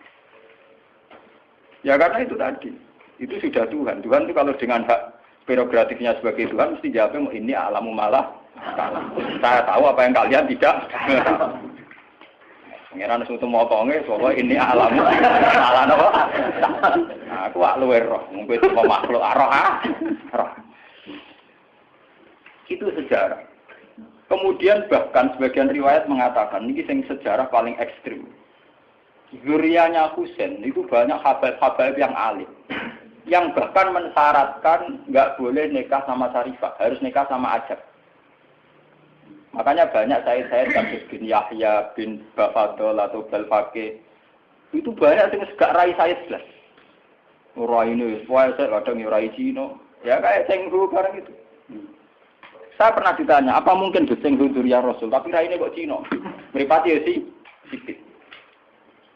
Speaker 1: Ya karena itu tadi, itu sudah Tuhan. Tuhan itu kalau dengan hak prerogatifnya sebagai Tuhan mesti jawabnya ini alamu malah. Saya tahu apa yang kalian tidak. Pengiran suatu motonge, soalnya ini alamu malah apa? Nah, aku luwer roh, mungkin semua makhluk roh. Itu sejarah. Kemudian bahkan sebagian riwayat mengatakan ini yang sejarah paling ekstrim. Zuriyahnya Husain itu banyak habaib-habaib yang alim, yang bahkan mensyaratkan nggak boleh nikah sama Sarifah, harus nikah sama Ajab. Makanya banyak Said Abdul bin Yahya bin Bafadol atau Balfaqih itu banyak yang gak rai Said jelas. Rai ini, saya kadang rai Cina, ya kayak Cenghu barang itu. Saya pernah ditanya, apa mungkin Cenghu Zuriyah Rasul, tapi rai ini kok Cina? Meripati ya sih, sedikit.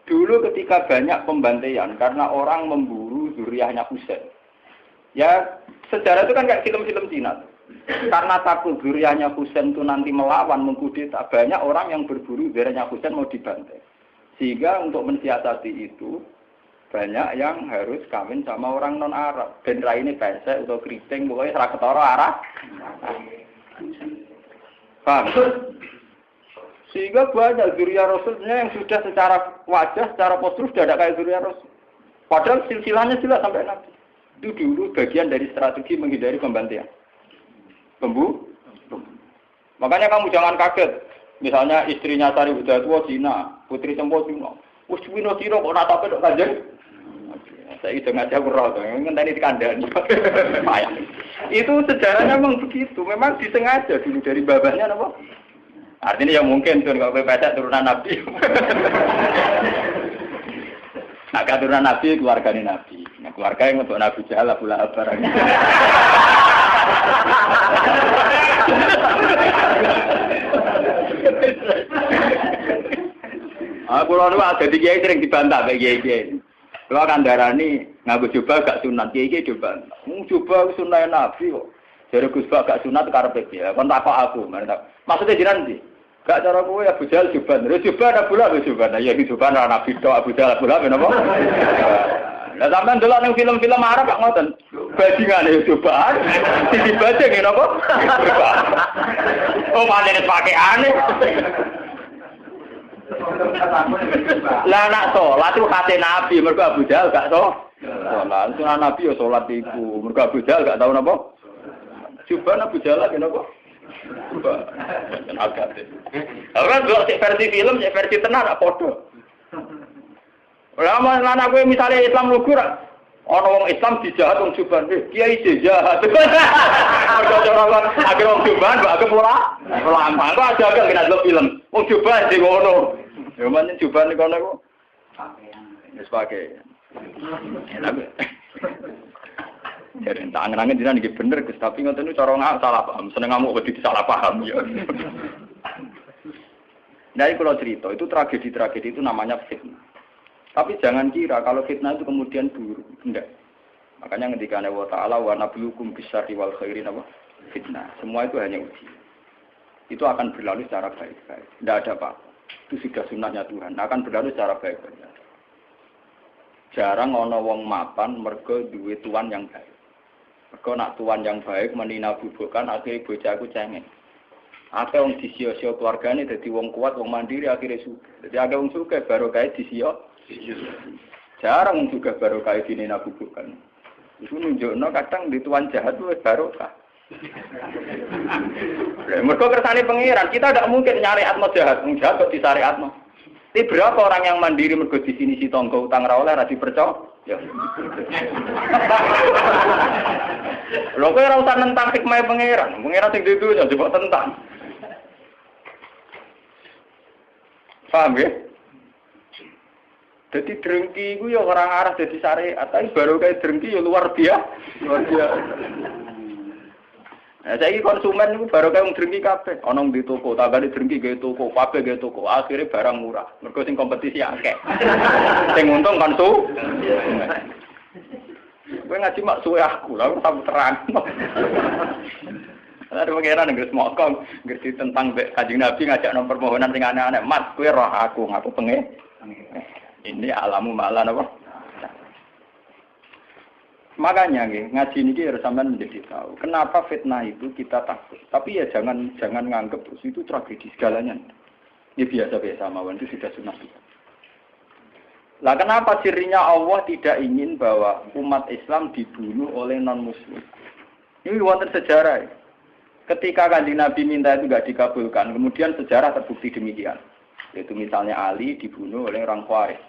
Speaker 1: Dulu ketika banyak pembantaian karena orang memburu zuriyahnya Husain. Ya, sejarah itu kan kayak film-film Cina. Karena takut zuriyahnya Husain itu nanti melawan, mengkudeta, banyak orang yang berburu zuriyahnya Husain mau dibantai. Sehingga untuk mensiasati itu, banyak yang harus kawin sama orang non-Arab. Dan rai ini pesek atau keriting, pokoknya serah ketara arah. Paham? Sehingga banyak zuriyah Rasulnya yang sudah secara wajah, secara postur sudah ada kayak zuriyah Rasul. Padahal silsilahnya jelas sampai Nabi. Itu dulu bagian dari strategi menghindari pembantaian. Makanya kamu jangan kaget. Misalnya istrinya Sari Budatua Cina, Putri Sempo Cina. Wah Cina kok natape dok kanjeng. Saya itu ngajak kurang, ngenteni dikandani. Itu sejarahnya memang begitu. Memang disengaja dulu dari babahnya apa? Artinya ya mungkin tuh kalau pesek turunan Nabi. Nah, keturunan Nabi keluarganya Nabi. Nah, keluarga yang untuk Nabi Jahal Abu Lahab barang. Aku lalu ada di kiai sering dibantah kayak kiai. Kalau kan darani nganggo jubah gak sunat kiai dibantah. Jubah sunat Nabi kok. Jare Gus Bak gak sunat karepe piye? Kon takok aku, maksudnya jiran ndi? Gak cara kowe Abu Jahal juban. Juban Abu Lahab juban. Ya juban ora Nabi tok Abu Jahal Abu Lahab napa? Lah sampean delok ning film-film Arab kok ngoten. Bajingane juban. Dibaca ngene apa? Oh, pancen pakaiane. Lah nak salat itu kate Nabi, mergo Abu Jahal gak salat. Sunan Nabi ya salat iku, mergo Abu Jahal gak tau napa? Juban Abu Jahal ngene apa? Agak deh. Orang dua versi film, versi tenar, apa podo. Lama aku misalnya Islam lugur, Ana wong Islam dijahat wong Jombang, kiai jahat. Ora akhir wong Jombang kok agak lama. Kok aja agak kena delok film. Wong Jombang sing ngono. Ya men Jombang kono kok. Wis pakai. Jadi tangan-tangan dina niki bener Gus, tapi ngoten niku cara salah paham. Seneng ngamuk wedi salah paham ya. Nah, kalau cerita itu tragedi-tragedi itu namanya fitnah. Tapi jangan kira kalau fitnah itu kemudian buruk, enggak. Makanya ketika Allah Ta'ala wa nabluukum bisyarri wal khairi fitnah. Semua itu hanya uji. Itu akan berlalu secara baik-baik. Tidak ada apa-apa. Itu sudah sunnahnya Tuhan. Akan berlalu secara baik-baik. Jarang ana wong mapan mergo duwe tuan yang baik. Mergo nak tuan yang baik menina bubukan akhirnya bojaku cengeng. Akeh wong disio-sio keluargane dadi wong kuat, wong mandiri akhirnya sugih. Dadi akeh wong sugih baru kae disio. Jarang wong sugih baru kae dinina bubukan. Itu nunjukno kadang di tuan jahat itu barokah. Mergo kersane pangeran, kita tidak mungkin nyari atmo jahat, wong jahat kok disariatno. Tapi berapa orang yang mandiri mergo di sini si tonggo utang ra oleh ra dipercaya? Ya. Lho kowe ora usah nentang hikmah pangeran. Pangeran sing dudu coba tentang. Paham ya? Jadi drengki itu ya orang arah jadi syariat, tapi baru kayak drengki ya luar biasa. Luar biasa. Nah, saya konsumen itu baru kayak drengki kabeh. Onong di toko, tagane drengki gawe toko, kabeh gawe toko. Akhirnya barang murah. Mergo sing kompetisi akeh. Sing untung konsu. Kowe ngaji mak suwe aku, lha tak terang. Ada pengiran yang ngerti mokong, ngerti tentang Kanjeng Nabi ngajak nomor permohonan sing aneh-aneh. Mas, kowe roh aku ngaku pengen. Ini alamu malan apa? Makanya ngaji ini harus sampean menjadi tahu. Kenapa fitnah itu kita takut. Tapi ya jangan nganggep terus itu tragedi segalanya. Ini biasa-biasa mawon itu sudah sunah. Lah kenapa sirinya Allah tidak ingin bahwa umat Islam dibunuh oleh non-muslim? Ini wonten sejarah ya. Ketika Kanjeng Nabi minta itu tidak dikabulkan, kemudian sejarah terbukti demikian. Yaitu misalnya Ali dibunuh oleh orang Khawarij,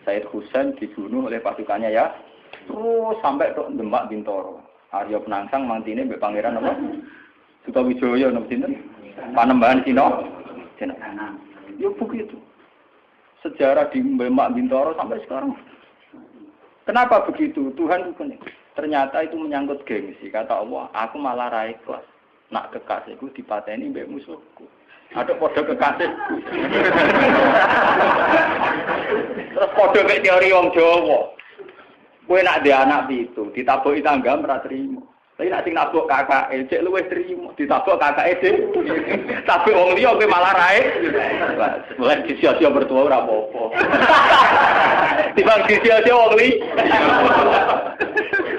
Speaker 1: Said Husain dibunuh oleh pasukannya ya, terus sampai ke Demak Bintoro. Arya Penangsang mantine mbek pangeran apa? Sutawijaya napa sinten? Panembahan Cina. Ya begitu. Sejarah di Demak Bintoro sampai sekarang. Kenapa begitu? Tuhan itu ternyata itu menyangkut gengsi. Kata Allah, aku malah ra ikhlas. Nak kekasihku dipateni mbek musuhku. Ada podo kekasihku. Terus podo mek teori wong Jawa. Kowe nak dhe anak pitu, ditaboki tangga ora trimo. Tapi nak sing nabok kakake, cek luwih trimo, ditabok kakake dhewe. Tapi wong liya kowe malah rae. Wes sia-sia bertua ora apa-apa. Timbang sia-sia wong liya.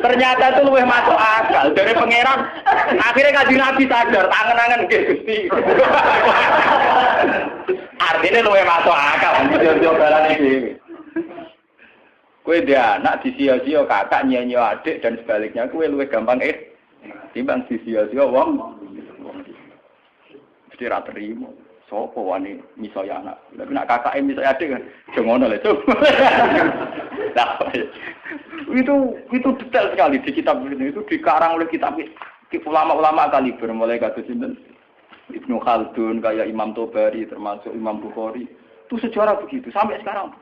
Speaker 1: Ternyata itu luwih masuk akal dari pangeran. Akhirnya Kanjeng Nabi sadar, tangan-tangan nggih Gusti. Artinya luwih masuk akal, sia-sia balane dhewe. Kowe dia anak disia-sia kakak nyanyi adik dan sebaliknya kowe luwih gampang timbang disia-sia wong. Mesti ra terima. Sopo wani misaya anak. Lah nek kakake misaya adik kan yo ngono lho, Cuk. Nah, itu detail sekali di kitab ini, itu dikarang oleh kitab ulama-ulama kaliber mulai kados sinten Ibnu Khaldun kayak Imam Tobari termasuk Imam Bukhari. Itu sejarah begitu sampai sekarang.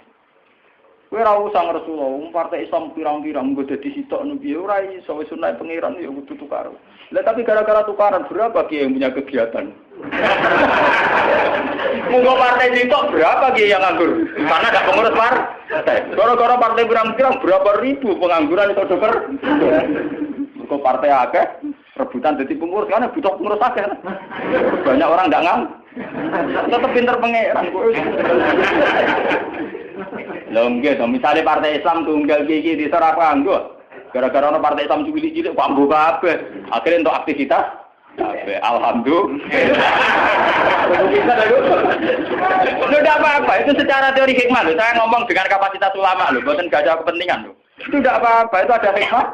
Speaker 1: Kowe ora usah Rasulullah, partai Islam pirang-pirang nggo dadi sitok nu piye ora iso wis sunah pangeran ya kudu tukaran. Lah tapi gara-gara tukaran berapa kiai yang punya kegiatan? Monggo partai sitok berapa kiai yang nganggur? Karena enggak pengurus partai. Gara-gara partai pirang-pirang berapa ribu pengangguran itu dokter. Kok partai akeh rebutan dadi pengurus karena butuh pengurus akeh. Banyak orang enggak nganggur. Tetep pinter pangeran kok. Lho nggih to, misale partai Islam tunggal iki diserah kanggo. Gara-gara ana partai Islam cilik-cilik kok ambu kabeh. Akhire entuk aktivitas kabeh. Alhamdulillah. Sudah apa-apa, itu secara teori hikmah loh. Saya ngomong dengan kapasitas ulama loh, bukan gak ada kepentingan loh. Itu tidak apa-apa, itu ada hikmah.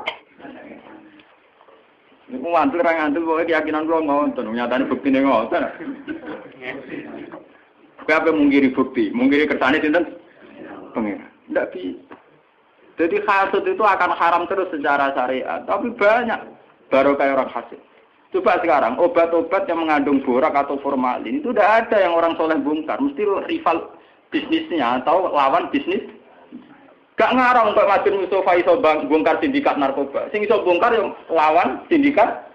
Speaker 1: Ini ngantul, pokoknya keyakinan gue ngonton, nyatanya bukti ini ngonton. Apa mungkiri bukti, mungkiri kersane sinten? Pengen, tidak bisa. Jadi hasud itu akan haram terus secara syariat. Tapi banyak baru kayak orang hasud. Coba sekarang obat-obat yang mengandung borak atau formalin itu udah ada yang orang soleh bongkar. Mesti rival bisnisnya atau lawan bisnis. Gak ngarang untuk Madun Mustafa iso bongkar sindikat narkoba. Sing iso bongkar yang lawan sindikat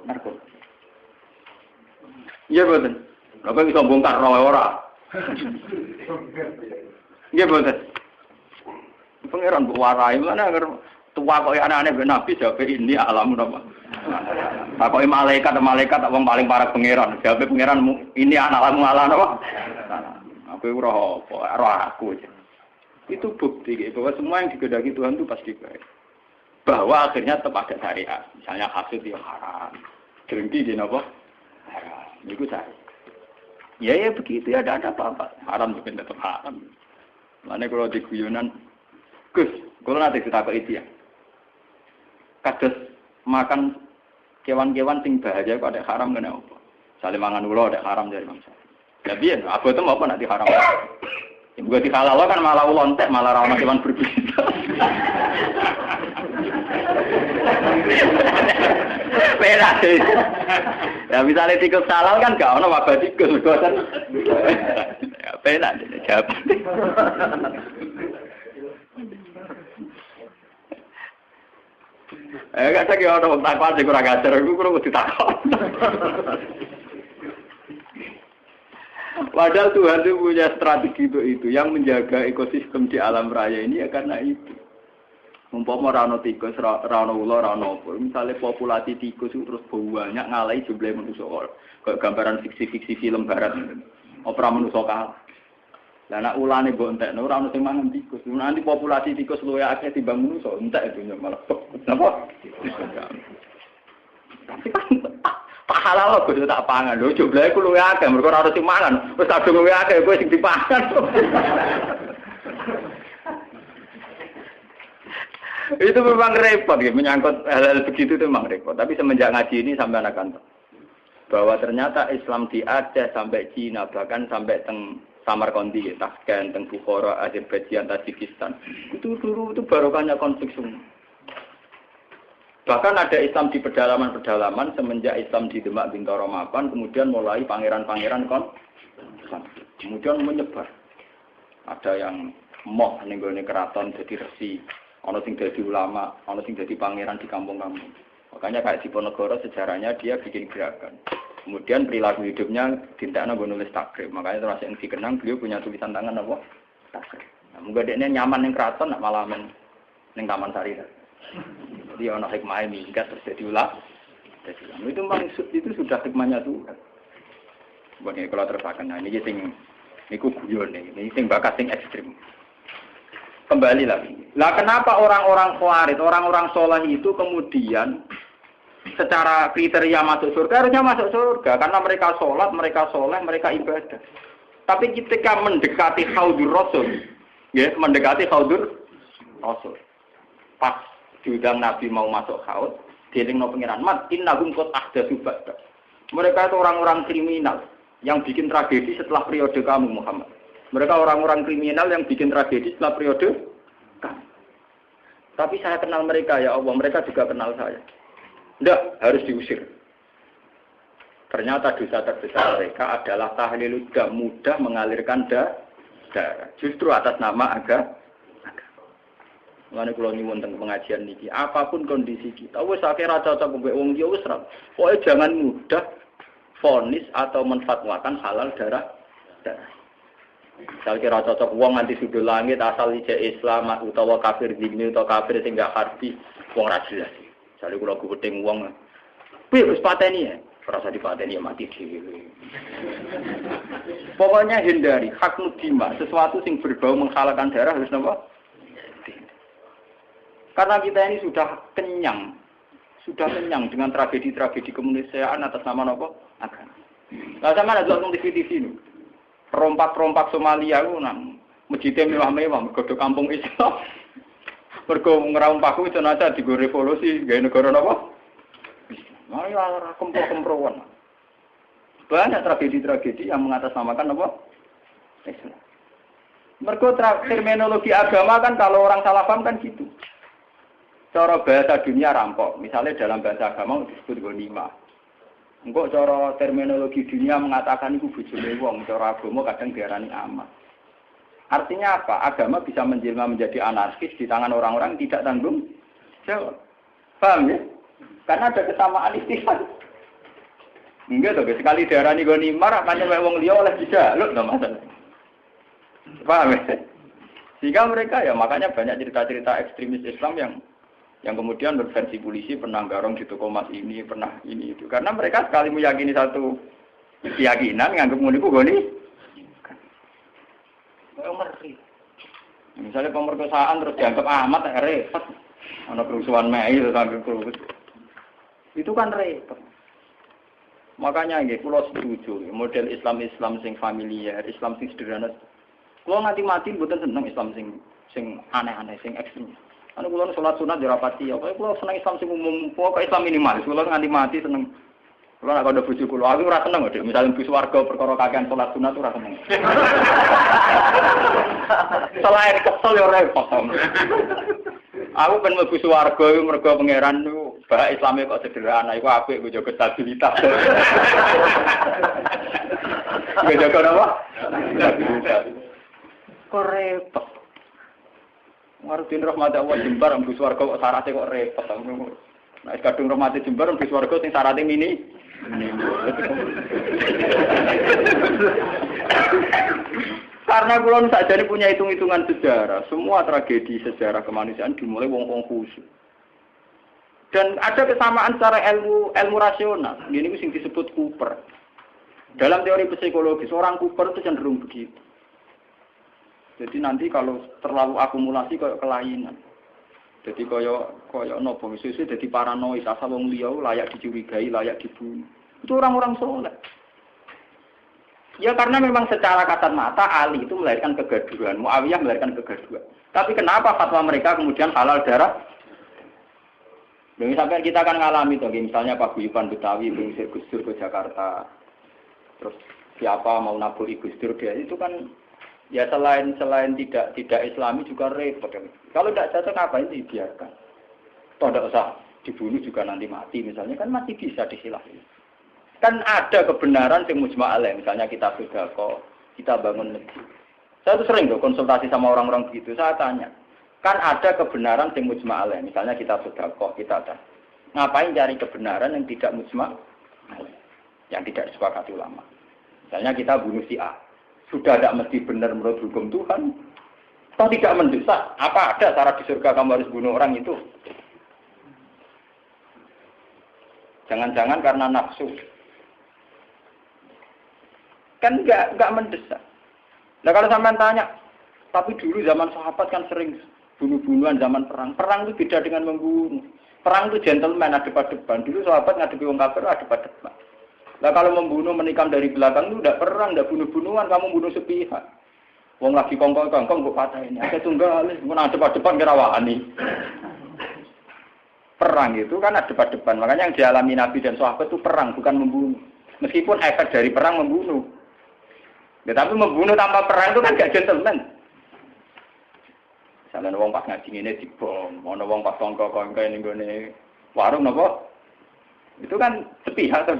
Speaker 1: narkoba. Iya betul. Apa iso bongkar ora? Iya betul. Pangeran mbok warai mana agar tua kok aneh-aneh ben nabi jabe ini alam apa. Takoki malaikat wong paling parah pangeran. Jabe pangeran ini anak-anakmu alam apa? Aku ora apa, ora aku. Itu bukti bahwa semua yang digedaki Tuhan itu pasti baik. Bahwa akhirnya tetap ada syariat. Misalnya hasud yang haram. Drengki di apa? Haram. Itu syariat. Ya begitu ya, ada apa-apa. Haram juga tetap haram. Makanya kalau di guyonan, Gus, kalau nanti kita apa itu ya? Kados makan kewan-kewan sing bahaya kok ada haram kena apa? Saling mangan ulo ada haram dari bangsa. Ya biar, apa itu mau apa nanti haram? Ya bukan dihalal kan malah ulontek, malah ramah kewan berbisa. Beda sih. Ya misalnya tikus halal kan gak ono wabah tikus kan. Ya beda deh jawab. Gak ada yang orang takwa sih kurang ajar, aku kurang ditakut. Padahal Tuhan itu punya strategi itu yang menjaga ekosistem di alam raya ini ya karena itu. Umpama rano tikus, rano ular, rano apa. Misalnya populasi tikus itu terus banyak ngalahi jumlah manusia. Kayak gambaran fiksi-fiksi film barat. Opera manusia kalah. Lah nek ulane mbok entekno ora ono sing mangan tikus. Nanti populasi tikus luwih akeh timbang manusa, entek itu malah. Napa? Tapi kan tak halal kok tak pangan. Lho jumlahe ku luwih akeh, mergo ora ono sing mangan. Wis kadung luwih akeh kowe sing dipangan. Itu memang repot ya, menyangkut hal-hal begitu itu memang repot. Tapi semenjak ngaji ini sampai anak kantor bahwa ternyata Islam di Aceh sampai Cina bahkan sampai Samarkandi, Tashkent, Bukhara, Azerbaijan, Tajikistan. Itu dulu itu barokahnya konflik semua. Bahkan ada Islam di pedalaman-pedalaman semenjak Islam di Demak Bintoro Mapan, kemudian mulai pangeran-pangeran kemudian menyebar. Ada yang moh nenggone keraton jadi resi, ana sing dadi ulama, ana sing dadi pangeran di kampung-kampung. Makanya kayak di Ponorogo sejarahnya dia bikin gerakan. Kemudian perilaku hidupnya dintakna nggo nulis takrib. Makanya terus yang dikenang beliau punya tulisan tangan apa? Takrib. Nah, muga dekne nyaman ning kraton nak malah ning Taman Sari. Jadi ana hikmah minggat terus jadi ulama. Jadi itu maksud itu sudah hikmahnya Tuhan. Bukan kalau terpakan. Nah, ini sing niku guyon ini sing bakat sing ekstrim. Kembali lagi. Lah kenapa orang-orang khawarij, orang-orang soleh itu kemudian secara kriteria masuk surga harusnya masuk surga karena mereka sholat, mereka soleh, mereka ibadah. Tapi ketika mendekati haudur Rasul, ya mendekati haudur Rasul, pas diundang Nabi mau masuk haud, dielingno pengiran mat innahum qad ahdatsu ba'da. Mereka itu orang-orang kriminal yang bikin tragedi setelah periode kamu Muhammad. Mereka orang-orang kriminal yang bikin tragedi setelah periode kamu. Tapi saya kenal mereka ya Allah, mereka juga kenal saya. Tidak, harus diusir. Ternyata dosa terbesar mereka adalah tahlilul dam, mudah mengalirkan darah. Justru atas nama agama. Mulane kula nyuwun teng pengajian niki, apapun kondisi kita, wis akeh ra cocok mbek wong liya wis ra. Pokoke jangan mudah vonis atau menfatwakan halal darah. Misal kira cocok wong nganti sudul langit asal ije Islam utawa kafir dini utawa kafir sing gak harbi wong ra jelas. Misale kula gudeng wong piye wis pateni ya, ora usah dipateni ya mati dhewe. Pokoknya hindari hak mudima, sesuatu sing berbau menghalalkan darah harus napa? Karena kita ini sudah kenyang dengan tragedi-tragedi kemanusiaan atas nama napa? Agama. Lah sampeyan ada nonton TV ini. Perompak-perompak Somalia ku nang masjidnya mewah-mewah mergo kampung Islam. Mergo ngerompakku jenazah digo revolusi gawe negara napa? Mari ora kempro-kemproan. Banyak tragedi-tragedi yang mengatasnamakan apa? Islam. Mergo terminologi agama kan kalau orang salah paham kan gitu. Cara bahasa dunia rampok, misalnya dalam bahasa agama disebut ghanimah. Engko cara terminologi dunia mengatakan itu bojone wong, cara agama kadang diarani amat. Artinya apa? Agama bisa menjelma menjadi anarkis di tangan orang-orang yang tidak tanggung jawab. Paham ya? Karena ada kesamaan istilah. Enggak tuh, sekali diarani ghanimah, makanya wong liya oleh dijaluk to masalah. Paham ya? Sehingga mereka ya makanya banyak cerita-cerita ekstremis Islam yang kemudian berversi polisi pernah garong di toko emas ini, pernah ini itu. Karena mereka sekali meyakini satu keyakinan, nganggep ngono iku goni. Ngeri. Misalnya pemerkosaan terus dianggap amat repot. Ana kerusuhan Mei terus anggap kerusuhan. Itu kan repot. Makanya nggih kula setuju model Islam sing familiar, Islam sing sederhana. Kula nganti mati mboten seneng Islam sing aneh-aneh, sing ekstrem. Anu kula salat sunat dirapati, apa kula seneng Islam sing umum, pokoke Islam minimalis. Kula nganti mati seneng. Kula nek ada bojo kula, aku ora seneng kok, misalnya bus warga perkara kakean salat sunat ora seneng. Selain kesel ya repot. Aku ben mlebu swarga iku mergo pangeran niku bahak Islame kok sederhana, iku apik kok jaga stabilitas. Kok jaga apa? Kok repot. Ngarutin rahmat Allah jembar mlebu swarga kok syaratnya kok repot. Nek kadung rahmat jembar mlebu swarga sing syaratnya mini. Karena kulon saja ini punya hitung-hitungan sejarah, semua tragedi sejarah kemanusiaan dimulai wong-wong khusus. Dan ada kesamaan secara ilmu rasional. Ini yang disebut Cooper. Dalam teori psikologi, seorang Cooper itu cenderung begitu. Jadi nanti kalau terlalu akumulasi kayak kelainan. Jadi kayak nopo misalnya jadi paranoid, asal wong liya layak dicurigai, layak dibunuh. Itu orang-orang soleh. Ya karena memang secara kasat mata Ali itu melahirkan kegaduhan, Muawiyah melahirkan kegaduhan. Tapi kenapa fatwa mereka kemudian halal darah? Jadi sampai kita akan ngalami tuh, misalnya Pak Guyuban Betawi mengusir Gus Dur ke Jakarta, terus siapa mau naburi Gus Dur dia itu kan ya selain tidak Islami juga repot. Kalau tidak cocok ngapain dibiarkan? Toh tidak usah dibunuh juga nanti mati misalnya kan masih bisa disilahin. Kan ada kebenaran yang mujma' alaih, misalnya kita sedekah, kita bangun masjid. Saya tuh sering loh konsultasi sama orang-orang begitu, saya tanya, kan ada kebenaran yang mujma' alaih, misalnya kita sedekah, kita ada. Ngapain cari kebenaran yang tidak mujma' alaih, yang tidak disepakati ulama. Misalnya kita bunuh si A, sudah tidak mesti benar menurut hukum Tuhan, toh tidak mendesak, apa ada cara di surga kamu harus bunuh orang itu? Jangan-jangan karena nafsu. Kan enggak mendesak. Nah kalau sampean tanya, tapi dulu zaman sahabat kan sering bunuh-bunuhan zaman perang. Perang itu beda dengan membunuh. Perang itu gentleman, ada depan. Dulu sahabat ngadepi wong kafir ada depan. Nah kalau membunuh menikam dari belakang itu udah perang, udah bunuh-bunuhan, kamu bunuh sepihak. Wong lagi kongkong kok patahin. Ada tunggal, mun ada depan kira wani. Perang itu kan ada depan. Makanya yang dialami Nabi dan sahabat itu perang, bukan membunuh. Meskipun efek dari perang membunuh. Ya, tapi membunuh tanpa perang itu kan gak gentleman. Misalnya wong pas ngaji ini dibom, mau wong pas kongkong ini gini warung nopo, itu kan sepihak tuh.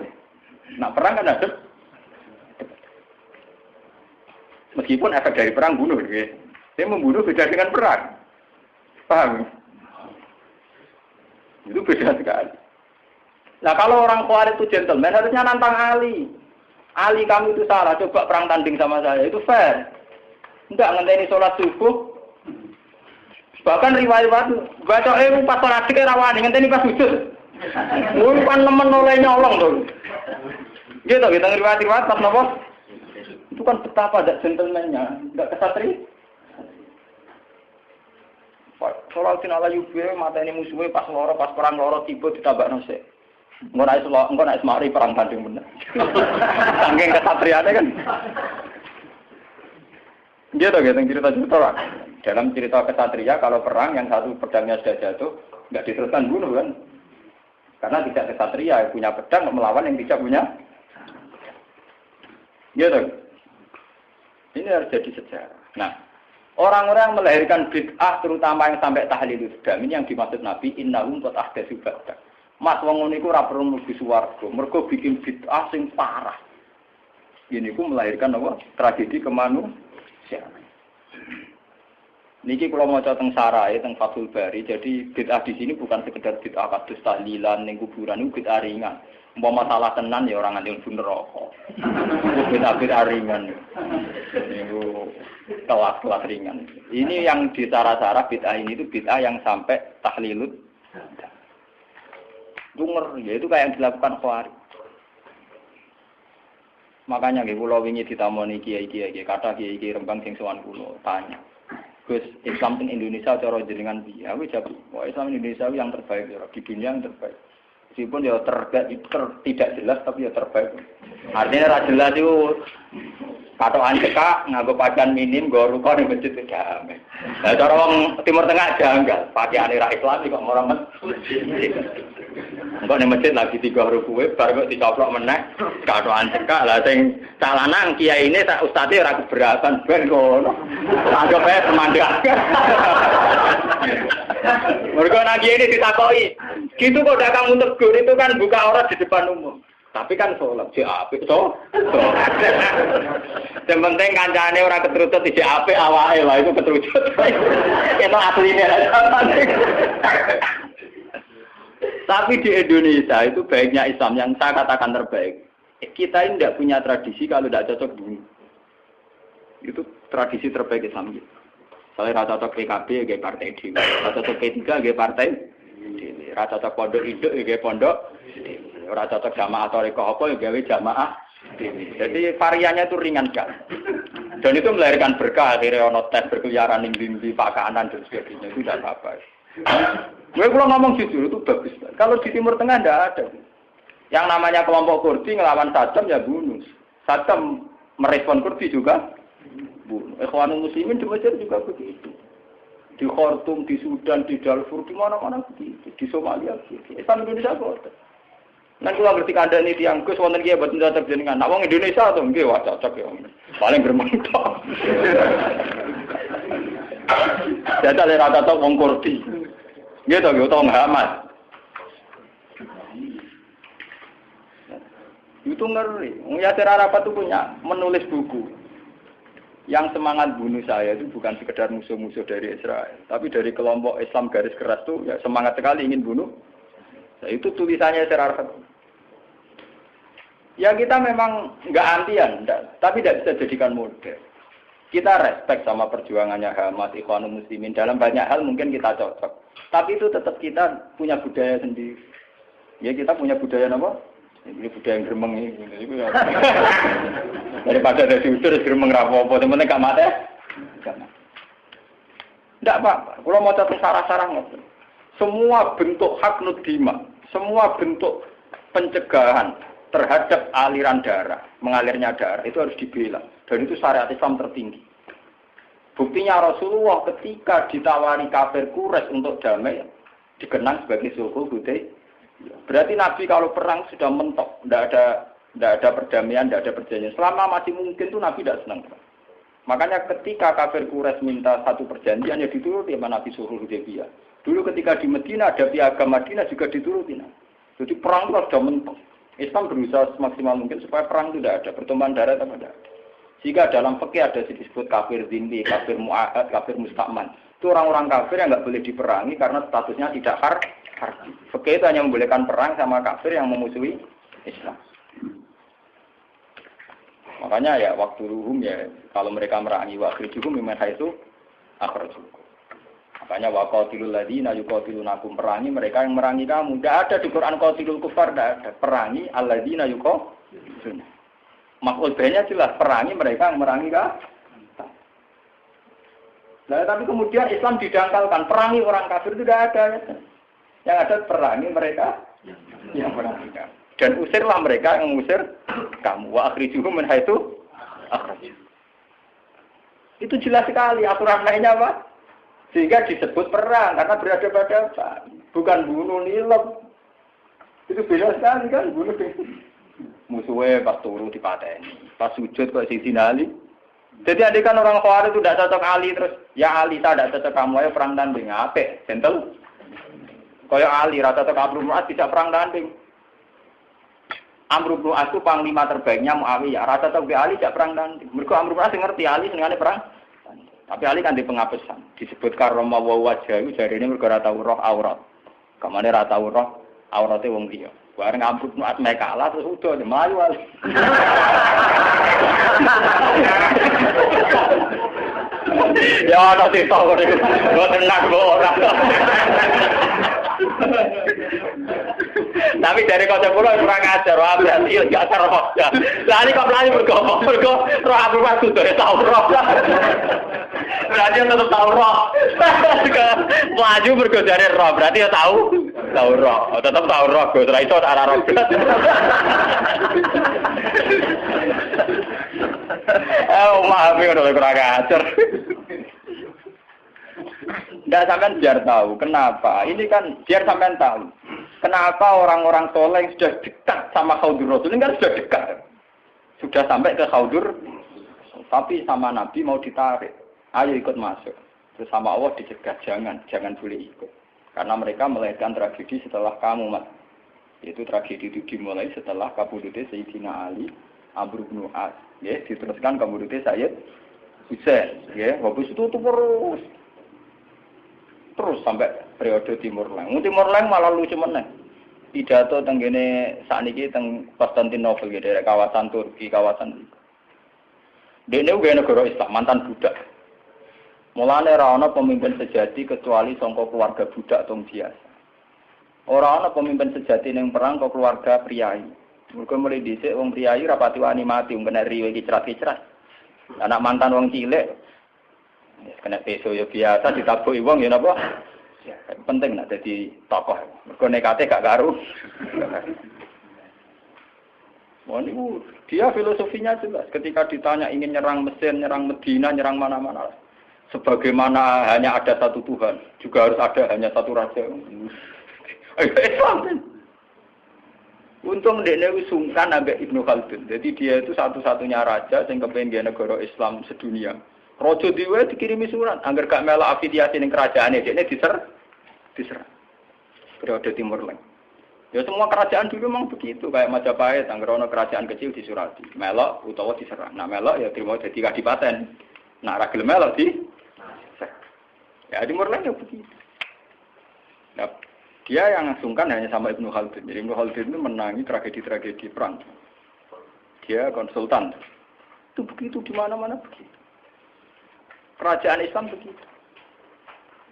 Speaker 1: Nah perang kan ada. Meskipun efek dari perang bunuh, gitu. Dia membunuh beda dengan perang, paham? Itu beda sekali. Nah kalau orang Khawarij itu gentleman harusnya nantang Ali. Ali kamu itu salah, coba perang tanding sama saya, itu fair. Enggak ngenteni sholat subuh. Bahkan riwayat baca pas sholat dikira rawani, ngenteni pas sujud. Mun kan nemen oleh nyolong tuh. Gitu kita riwayat pas nopo. Itu kan betapa ada gentleman-nya, enggak kesatria. Sholatin ala yubbe mateni musuhe pas perang loro tiba ditabakno sik. Engko nek semari perang tanding bener. Saking kesatriane kan. Gitu cerita-cerita lah. Dalam cerita kesatria kalau perang yang satu pedangnya sudah jatuh, enggak diteruskan bunuh kan. Karena tidak kesatria punya pedang melawan yang tidak punya. Gitu. Ini harus jadi sejarah. Nah, Orang-orang yang melahirkan bid'ah terutama yang sampai tahlilul dam ini yang dimaksud Nabi innahum qad ahdatsu ba'da. Mas wong ngono iku ora perlu mlebu swarga, mergo bikin bid'ah sing parah. Ini ku melahirkan apa? Tragedi kemanusiaan. Niki kalau mau teng sarai teng Fathul Bari, jadi bid'ah di sini bukan sekedar bid'ah kados tahlilan ning kuburan, itu bid'ah ringan. Umpama masalah tenan ya orang nganti mlebu neraka. Bid'ah ringan. Niku kelas-kelas ringan. Ini yang di cara-cara bid'ah ini itu bid'ah yang sampai tahlilut. Itu ya itu kayak yang dilakukan Khawarij. Makanya nggih kula wingi ditamoni kiai-kiai, kata kiai-kiai Rembang sing sowan kula tanya. Gus, Islam di Indonesia cara jenengan piye? Aku jawab, wah Islam Indonesia yang terbaik ya, di dunia yang terbaik. Meskipun ya tidak jelas tapi ya terbaik. Artinya ra jelas itu katokan cekak nganggo pakaian minim nggo ruko ning masjid damai. Lah cara wong Timur Tengah janggal, pakaiane ra Islam kok ora masjid. Engko ning masjid lagi 3 rukuwe bar kok dicoplok meneh katokan cekak. Lah sing calanang kiyaine sak ustate ora keberatan ben ngono. Anggap ae pemandangan. Mergo nang kiai ini ditakoki, gitu kok udah kamu tegur itu kan buka aurat di depan umum. Tapi kan sholat si apik to. Yang penting kancane ora keterucut di apik awake lah itu keterucut. Itu asline aja. Tapi di Indonesia itu baiknya Islam yang saya katakan terbaik. Kita ini tidak punya tradisi kalau tidak cocok dulu. Itu tradisi terbaik Islam gitu. Soalnya rata cocok PKB kayak partai D, rata cocok P3 kayak partai D, rata cocok pondok induk kayak pondok D, rata cocok jamaah atau apa kayak jamaah D. Jadi variannya itu ringan sekali. Dan itu melahirkan berkah, akhirnya ono tes berkeliaran di pakanan dan sebagainya itu tidak apa-apa. Gue kalau ngomong jujur itu bagus. Kalau di Timur Tengah tidak ada. Yang namanya kelompok Kurdi ngelawan Saddam ya bunuh. Saddam merespon Kurdi juga bunuh. Ikhwanul Muslimin di Mesir juga begitu. Di Khartoum, di Sudan, di Darfur, di mana-mana begitu. Di Somalia begitu. Islam Indonesia kok. Nah kalau ngerti kandang ini tiang Gus wonten kiye boten cocok jenengan. Nah wong Indonesia to nggih wah cocok ya. Paling bermentok. Jajal ora cocok wong Kurdi. Nggih to nggih utawa Muhammad. Itu ngeri. Yasir Arafat itu punya menulis buku. Yang semangat bunuh saya itu bukan sekedar musuh-musuh dari Israel, tapi dari kelompok Islam garis keras itu ya semangat sekali ingin bunuh. Nah, itu tulisannya Yasir Arafat. Ya kita memang nggak antian, tapi tidak bisa jadikan model. Kita respect sama perjuangannya Hamas, Ikhwanul Muslimin. Dalam banyak hal mungkin kita cocok. Tapi itu tetap kita punya budaya sendiri. Ya kita punya budaya apa? Ini budaya yang gremeng ini. Daripada ada diusir, gremeng rapopo. Teman-teman gak mati? Tidak apa-apa. Kalau mau catat sarah-sarah, semua bentuk hak nudima, semua bentuk pencegahan terhadap aliran darah, mengalirnya darah, itu harus dibela. Dan itu syariat Islam tertinggi. Buktinya Rasulullah ketika ditawari kafir Quraisy untuk damai, dikenang sebagai sulhul Hudaybiyah. Berarti Nabi kalau perang sudah mentok, tidak ada perdamaian, tidak ada perjanjian. Selama masih mungkin itu Nabi tidak senang. Makanya ketika kafir Quraisy minta satu perjanjian, ya dituruti sama Nabi sulhul Hudaybiyah. Dulu ketika di Medina ada piagam Madinah juga dituruti. Jadi perang itu sudah mentok. Islam berusaha semaksimal mungkin supaya perang itu tidak ada, pertumpahan darah tidak ada. Jika dalam fikih ada disebut kafir zimmi, kafir mu'ahad, kafir musta'man. Itu orang-orang kafir yang nggak boleh diperangi karena statusnya tidak harbi. Fikih itu hanya membolehkan perang sama kafir yang memusuhi Islam. Makanya ya waktu ruhum ya kalau mereka merangi wakhrijuhum mimman haitsu akhrajukum. Makanya waqatilul ladzina yuqatilunakum, perangi mereka yang merangi kamu. Tidak ada di Quran qatilul kufar, tidak ada. Perangi alladzina yuqatiluna. Maf'ul bihnya jelas, perangi mereka yang merangi kamu. Nah, tapi kemudian Islam didangkalkan, perangi orang kafir itu tidak ada. Yang ada perangi mereka yang merangi kamu. Dan usirlah mereka yang mengusir kamu. Wa akhrijuhum min haitsu akhrajuhum. Itu jelas sekali aturan lainnya apa? Sehingga disebut perang karena berhadapan-hadapan, bukan bunuh nilep. Itu beda sekali kan bunuh musuhnya pas turu dipateni, pas sujud kok sisi nali Jadi adik kan orang Khawarij itu tidak cocok Ali terus, ya Ali tak tidak cocok kamu ayo perang tanding, apik, gentle. Kaya Ali rata cocok Amr bin As bisa perang tanding. Amr bin As itu panglima terbaiknya Muawiyah, rata cocok Ali tidak perang tanding. Mergo Amr bin As ngerti Ali senengane perang. Tapi Ali kan di pengapesan, disebut karoma wa wajah jarine mergo ora tau roh aurat. Kamane ora tau roh aurate wong liya. Bareng Amr bin As kalah terus udah melayu Ali. Ya ana sing tau niku. Mboten nak ora. Tapi dari konsep kula kurang ajar, berarti enggak terus. Lah ini kok mlayu mergo roh Amr bin As sudah tau roh. Berarti tetap tahu roh. Maju mergo jare roh, berarti ya tahu roh. Tetap tahu roh, Gus. Ora iso ora roh. Maaf ya udah kurang ajar. Nggak sampean biar tahu kenapa. Ini kan biar sampean tahu. Kenapa orang-orang soleh yang sudah dekat sama Khaudur Rasul ini kan sudah dekat. Sudah sampai ke Khaudur, tapi sama Nabi mau ditarik. Ayo ikut masuk. Terus sama Allah dicegah, jangan boleh ikut. Karena mereka melahirkan tragedi setelah kamu, Mas. Yaitu tragedi itu dimulai setelah kabudutnya Sayyidina Ali, Amr bin As. Ya, diteruskan kabudutnya Sayyid Husain. Ya, habis itu terus sampai periode Timur Leng. Timur Leng malah lucu meneh. Pidato tenggene sakniki teng Konstantinopel ya, daerah kawasan Turki, kawasan dene uga negara Islam, mantan budak. Mulane ora ana pemimpin sejati kecuali saka keluarga budak tong biasa. Ora ana pemimpin sejati ning perang kok keluarga priyayi. Mergo mulai dhisik wong priyayi rapati wani mati, wong kena riwe kicrat-kicrat. Anak mantan wong cilik kena peso ya biasa ditabuki wong ya napa? Ya, penting nek dadi tokoh. Mergo nekate gak karu. Niku dia filosofinya jelas. Ketika ditanya ingin nyerang Mesir, nyerang Medina, nyerang mana-mana. Sebagaimana hanya ada satu Tuhan, juga harus ada hanya satu raja. Islam. Untung dekne wis sungkan ambek Ibnu Khaldun. Jadi dia itu satu-satunya raja sing kepengin negara Islam sedunia. Raja dhewe dikirimi surat, angger gak melok afiliasi ning kerajaane, dekne diserang. Periode Timur Leng. Ya semua kerajaan dulu memang begitu, kayak Majapahit, angger ana kerajaan kecil disurati, melok utawa diserang. Nah melok ya terima dadi kadipaten. Nah ra gelem melok di ya Timur Leng ya begitu. Nah, dia yang sungkan hanya sama Ibnu Khaldun. Jadi Ibnu Khaldun itu menangi tragedi-tragedi perang. Dia konsultan. Itu begitu di mana-mana begitu. Kerajaan Islam begitu.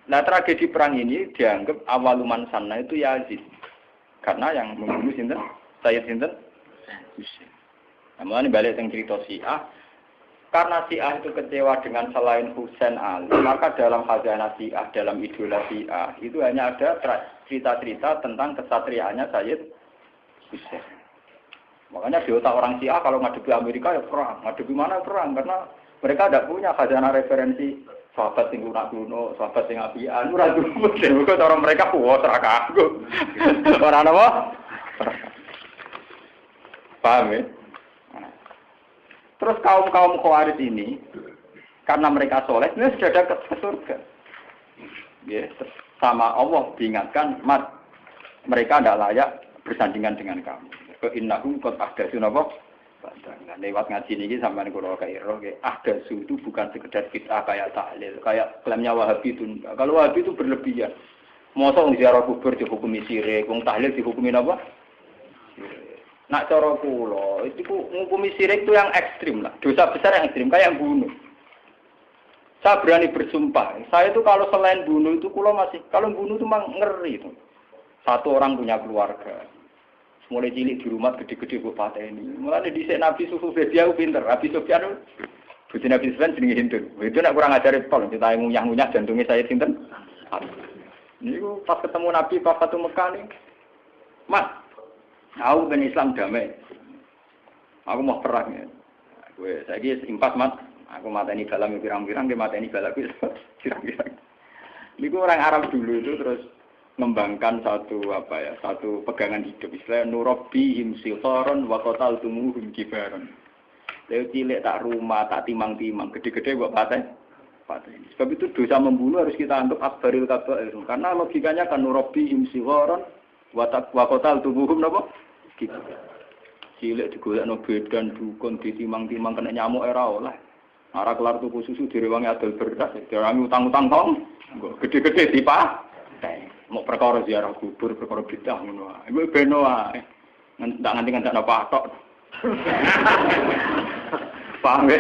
Speaker 1: Nah tragedi perang ini dianggap awaluman sana itu Yazid. Karena yang membunuh sinten? Sayyid sinten? Husain. Nah, ini balik yang cerita Syiah. Karena Syiah itu kecewa dengan selain Husain Ali, maka dalam khazanah Syiah, dalam idola Syiah, itu hanya ada cerita-cerita tentang kesatriaannya Sayyid Husain. Makanya di otak orang Syiah kalau ngadepi Amerika ya perang, ngadepi mana perang, karena mereka tidak punya khazanah referensi sahabat sing lunak kuno, sahabat sing apian, ora duwe. Mergo cara mereka kuwat ora kanggo. Ora napa? Paham ya? Terus kaum-kaum Khawarij ini karena mereka soleh, ini sudah dekat ke surga. Ya, sama Allah diingatkan, "Mat, mereka tidak layak bersandingan dengan kamu." Ke innahum qad ahdatsu napa? Nah, lewat ngaji ini sampai kula kairo, ahdatsu itu bukan sekedar bid'ah kayak tahlil, kayak klaimnya Wahabi itu. Kalau Wahabi itu berlebihan. Mosok ziarah kubur dihukumi syirik, wong tahlil dihukumi apa? Nak cara kula, itu ngukumi syirik itu yang ekstrim lah. Dosa besar yang ekstrim, kayak yang bunuh. Saya berani bersumpah, saya itu kalau selain bunuh itu kula masih, kalau bunuh itu memang ngeri itu. Satu orang punya keluarga. Mulai cilik di rumah gede-gede kok pateni. Mulane dhisik Nabi Sufu dia pinter. Nabi Sufyan Bujine Nabi Sufyan jenenge Hindun. Itu nek kurang ajare pol, kita ngunyah-ngunyah jantunge saya sinten? Niku pas ketemu Nabi pas Fatu Mekah nih. Mas, aku ben Islam damai. Aku mau perang ya. Kowe saiki impas, Mas. Aku mateni dalam pirang-pirang, dia mateni balak pirang-pirang. Niku orang Arab dulu itu terus mengembangkan satu pegangan hidup, istilah nurabbihim sigharan wa qataltumuhum kibaran.
Speaker 2: Lewat cilik tak rumah, tak timang-timang, gede-gede kok patah. Sebab itu dosa membunuh harus kita anggap akbaril kabair. Karena logikanya kan nurabi imsiwaran wa qatal tubuhum napa? Gitu. Cilik digolekno bedan dukun ditimang-timang kena nyamuk era oleh. Ora kelar tuku susu direwangi adol beras, direwangi utang-utang tong. Gede-gede dipah. Mau perkara ziarah kubur, perkara bidah ngono wae. Iku beno wae. Ndak nganti-nganti patok. Paham ya?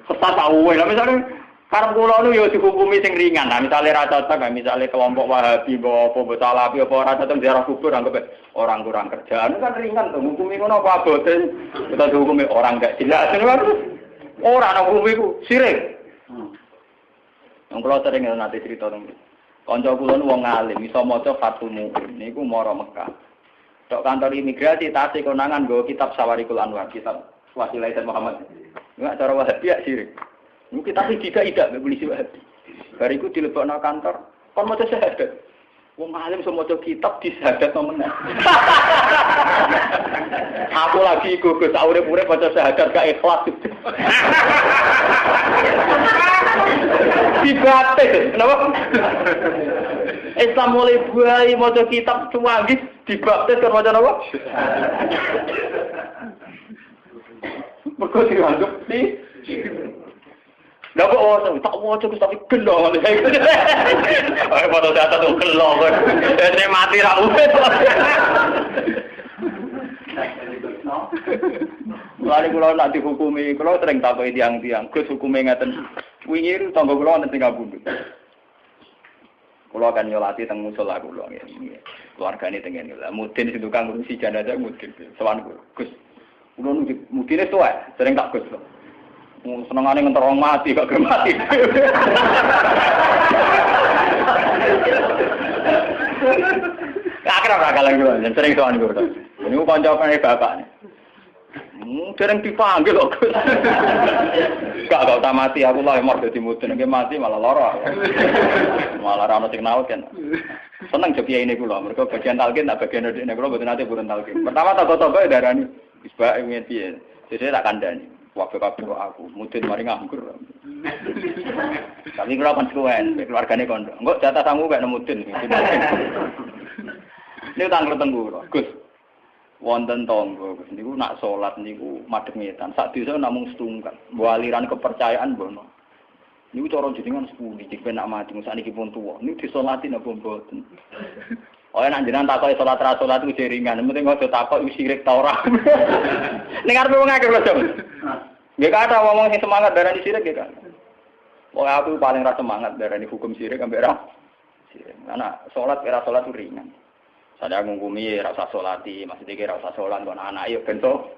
Speaker 2: Sesat awwe lah misalnya karep kula nu yo dihukumi sing ringan. Nah, misale ra cocok, misale kelompok Wahabi apa Salafi apa ora cocok ziarah kubur anggap orang kurang kerjaan kan ringan to. Hukumi ngono apa abote? Kita dihukumi orang gak jelas kan. Ora ana hukumi ku sirik. Wong kula sering nate cerita teng kanca kula nu wong alim iso maca Fathul Mu'in niku mara Mekah. Tok kantor imigrasi tasih konangan nggo kitab Sawarikul Anwar, kitab Wasilah Sayyid Muhammad. Enggak cara Wahabi ya sirik. Niku kitab tidak polisi Wahabi. Bariku dilebokno kantor, kon maca syahadat. Wong alim iso maca kitab disyahadat meneh. Aku lagi gugus urip-urip maca syahadat gak ikhlas. Dibates, kenapa? Islam mulai buai maca kitab cuwanggis dibaptis kan maca apa? Mergo dianggap sih. Lah kok tak maca tapi gelo. Ayo foto data tuh gelo kan. Dene mati ra urip. Lari kula nak dihukumi, kula sering takoki tiang-tiang, Gus hukume ngaten. Wingi tangga kula wonten teng Kabundut. Kula kan nyolati teng musala kula nggih. Keluargane teng ngene. Lah mudin sing tukang ngurusi jenazah mudin. Sowan Gus. Kula mudine tuwa, sering tak Gus. Senengane ngentor wong mati gak gelem mati. Akhirnya ora kalah kula, sering sowan kula. Niku kancane bapakne. Sering dipanggil kok. Gak usah mati aku lah emor dadi mudin nek mati malah lara. Malah ra ono sing naut kan. Seneng jo kiai niku lho, mergo bagian talqin tak bagian nek kula mboten nate purun talqin. Pertama toko-toko darani wis bae ngene piye. Sesuk tak kandhani. Wabe-wabe aku mudin mari nganggur. Tapi kula konsekuen, keluargane kondo. Engko jatah tamu gak mudin. Ini tanggal tenggu, Gus. Wonten tangga niku nak salat niku madhep ngetan. Sak desa namung setunggal. Mbok aliran kepercayaan mbono. Niku cara jenengan sepuni jek nak mati sakniki pun tuwa. Niku disolati napa mboten. Oh nek jenengan takoki salat ra salat iku ringan. Penting aja takoki sirik ta ora. Ning arep wong akeh lho, Jom. Nggih kata ngomong sing semangat darani sirik nggih kan. Wong aku paling ra semangat darani hukum sirik ambek ra. Sirik. Karena salat ora salat itu ringan. Saya ngungkumi rasa solati, maksudnya rasa solat kon anak yo bentuk.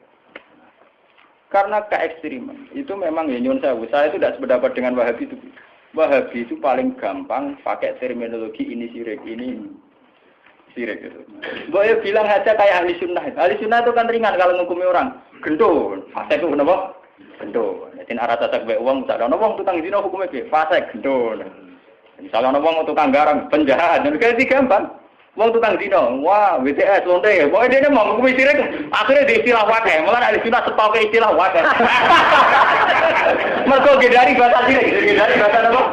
Speaker 2: Karena keekstriman itu memang ya nyun saya itu tidak sependapat dengan Wahabi itu. Wahabi itu paling gampang pakai terminologi ini sirik, ini sirik itu. Boleh bilang aja kayak ahli sunnah. Ahli sunnah itu kan ringan kalau ngukumi orang. Gendul, fase itu kenapa? Gendul. Jadi arah tasak baik uang, misalnya uang tukang zina hukumnya fase gendul. Misalnya uang tukang garang penjahat, dan kayak gampang. Wong tukang dino, wah WTS lonte, pokoknya dia mau ngukumi sirik, akhirnya di istilah wadah, malah ada sunnah sepakai istilah wadah. Mereka gedari bahasa sirik, gedari bahasa apa?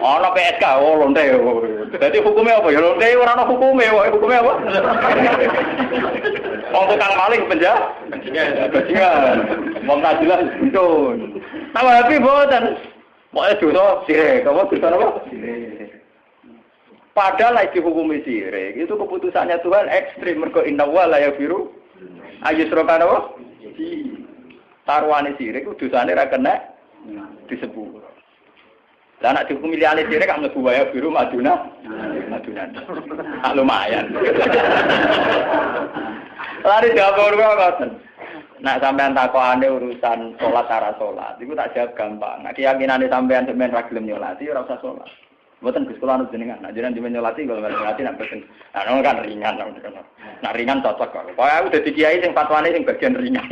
Speaker 2: Oh, no PSK, oh lonte. Jadi hukumnya apa? Ya lonte orang hukumnya, hukumnya apa? Wong tukang maling penjahat, bajingan, wong najilah itu. Tambah tapi boten, pokoknya dosa sirik, kamu dosa apa? Sirik. Padahal lagi hukumi sirik, itu keputusannya Tuhan ekstrim. Mergo inna wa la yafiru ayusrokan apa? Taruhane sirik, dosane ra kena disebut. Lah nek dihukumi liyane sirik gak mlebu wae biru maduna. Lumayan. Lari jawab ora ngoten. Nak sampean takokane urusan salat cara salat, iku tak jawab gampang. Nek keyakinane sampean sampean ra gelem nyolati ora usah salat. Mboten Gus kula anu jenengan, nek jenengan dimen nyolati kalau nyolati nek boten. Nah, kan ringan to. Nek ringan cocok kok. Pokoke aku dadi kiai sing fatwane sing bagian ringan.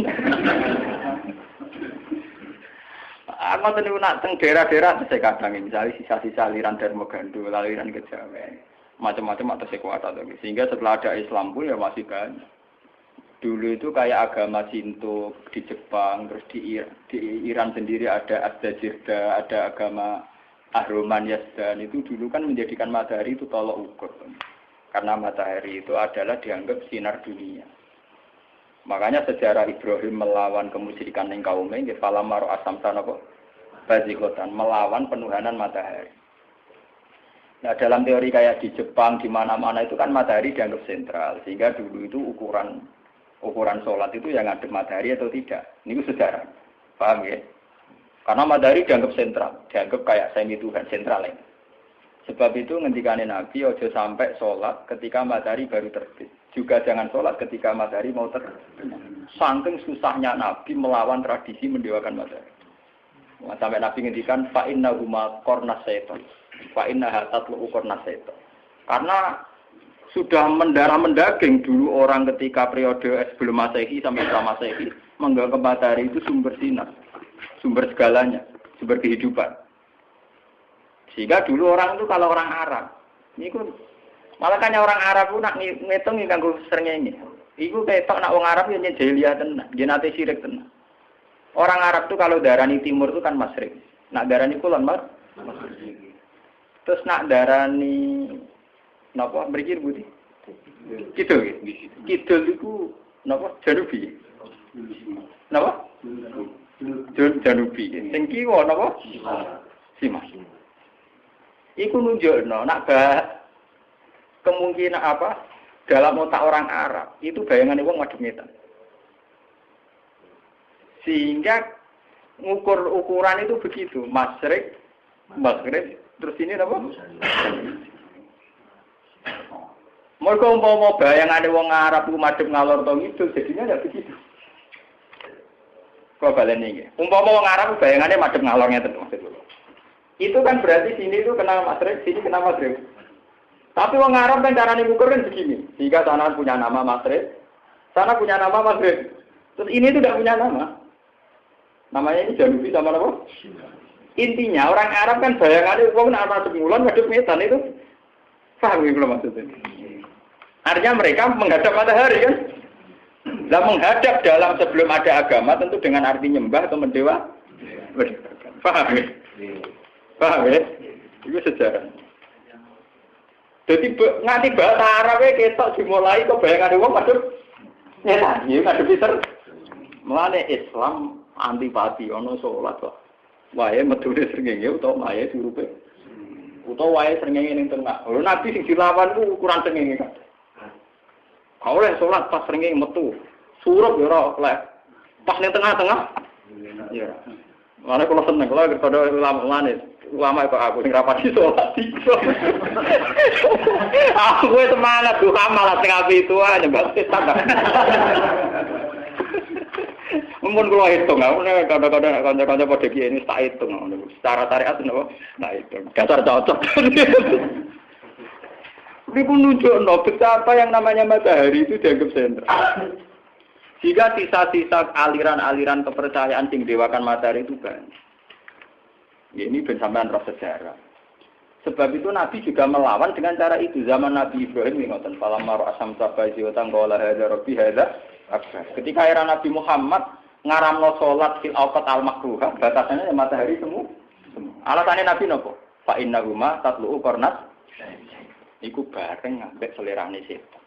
Speaker 2: Aku niku nak teng daerah-daerah saya kadang misalnya sisa-sisa aliran Dharma Gandul, aliran Kejawen. Macam-macam atau sekuat atau sehingga setelah ada Islam pun ya masih banyak. Dulu itu kayak agama Shinto di Jepang, terus di Iran sendiri ada Azdajirda, ada agama Ahroman Yazdan. Itu dulu kan menjadikan matahari itu tolok ukur. Karena matahari itu adalah dianggap sinar dunia. Makanya sejarah Ibrahim melawan kemusyrikan yang kaumnya, nggih falamaro asamsan apa? Bazikotan, melawan penuhanan matahari. Nah, dalam teori kayak di Jepang, di mana-mana itu kan matahari dianggap sentral. Sehingga dulu itu ukuran sholat itu yang ngadep matahari atau tidak. Ini sejarah. Paham ya? Karena matahari dianggap sentral. Dianggap kayak semi Tuhan, sentral ini. Sebab itu ngendikane Nabi, ojo sampai sholat ketika matahari baru terbit. Juga jangan sholat ketika matahari mau terbit. Saking susahnya Nabi melawan tradisi mendewakan matahari. Sampai Nabi ngendikan, fa'inna huma kornas seton. Fa'inna hatatlu kornas seton. Karena sudah mendarah-mendaging dulu orang ketika periode sebelum Masehi sampai setelah Masehi menganggap matahari itu sumber sinar, sumber segalanya, sumber kehidupan. Sehingga dulu orang itu kalau orang Arab, ini malah kan orang Arab itu nak ngitung ini kanggo srengenge. Iku ketok nak wong Arab yang jahiliyah tenan, jenate syirik tenan. Orang Arab itu kalau darani timur itu kan masyrik, nak darani kulon mas. Terus nak darani napa mriki Budi? Kidul. Kidul iku napa? Janubi. Napa? Janubi. Sing kiwa napa? Simas. Iku nunjukno nak kemungkinan apa? Dalam otak orang Arab itu bayangane wong madhep ngetan. Sehingga ukuran itu begitu, masyrik, maghrib, terus ini apa? Mereka umpama bayangane wong Arab ku madhep ngalor to ngidul, jadinya ndak begitu. Kok balene iki. Umpama wong Arab bayangane madhep ngalor ngeten maksudku. Itu kan berarti sini itu kena masyrik, sini kena maghrib. Tapi wong Arab kan carane ngukur kan begini. Jika sana punya nama masyrik, sana punya nama maghrib. Terus ini itu tidak punya nama. Namanya ini Janubi sama apa? Intinya orang Arab kan bayangannya wong nek ana sebulan madhep ngetan itu. Paham iki belum maksudnya? Artinya mereka menghadap matahari kan? Lah menghadap dalam sebelum ada agama tentu dengan arti nyembah atau mendewa. Paham ya? Paham ya? Itu sejarah. Jadi nganti bahasa Arabnya ketok dimulai kok bayangane wong madhep ngetan. Ya ngadep pinter. Mulane Islam antipati ana salat kok. Wae medune srengenge utawa wae surupe. Utawa wae srengenge ning tengah. Lho Nabi sing dilawan ku ukuran srengenge kan. Kau oleh salat pas srengenge metu. Surup ya ora oleh. Pas ning tengah-tengah. Ya. Mane kula seneng kula kepada ulama kok aku sing rapati salat iso. Aku semangat tuh malah tengah itu aja mbak setan. Mun kula hitung, aku nek kadang-kadang kanca-kanca padha kiye ini tak hitung ngono. Secara syariat napa? Tak hitung. Dasar cocok. Niku nunjukno betapa yang namanya matahari itu dianggap sentral. Jika sisa-sisa aliran-aliran kepercayaan sing dewakan matahari itu kan. Ya, ini ben sampean roh sejarah. Sebab itu Nabi juga melawan dengan cara itu. Zaman Nabi Ibrahim ngoten, falamma ra'asam sabazi wa tangqala hadza rabbi hadza akbar. Ketika era Nabi Muhammad ngaramno salat fil awqat al makruhah, batasannya matahari semua. Alasannya Nabi nopo? Fa innahuma tatlu'u qarnat. Iku bareng ambek selerane setan.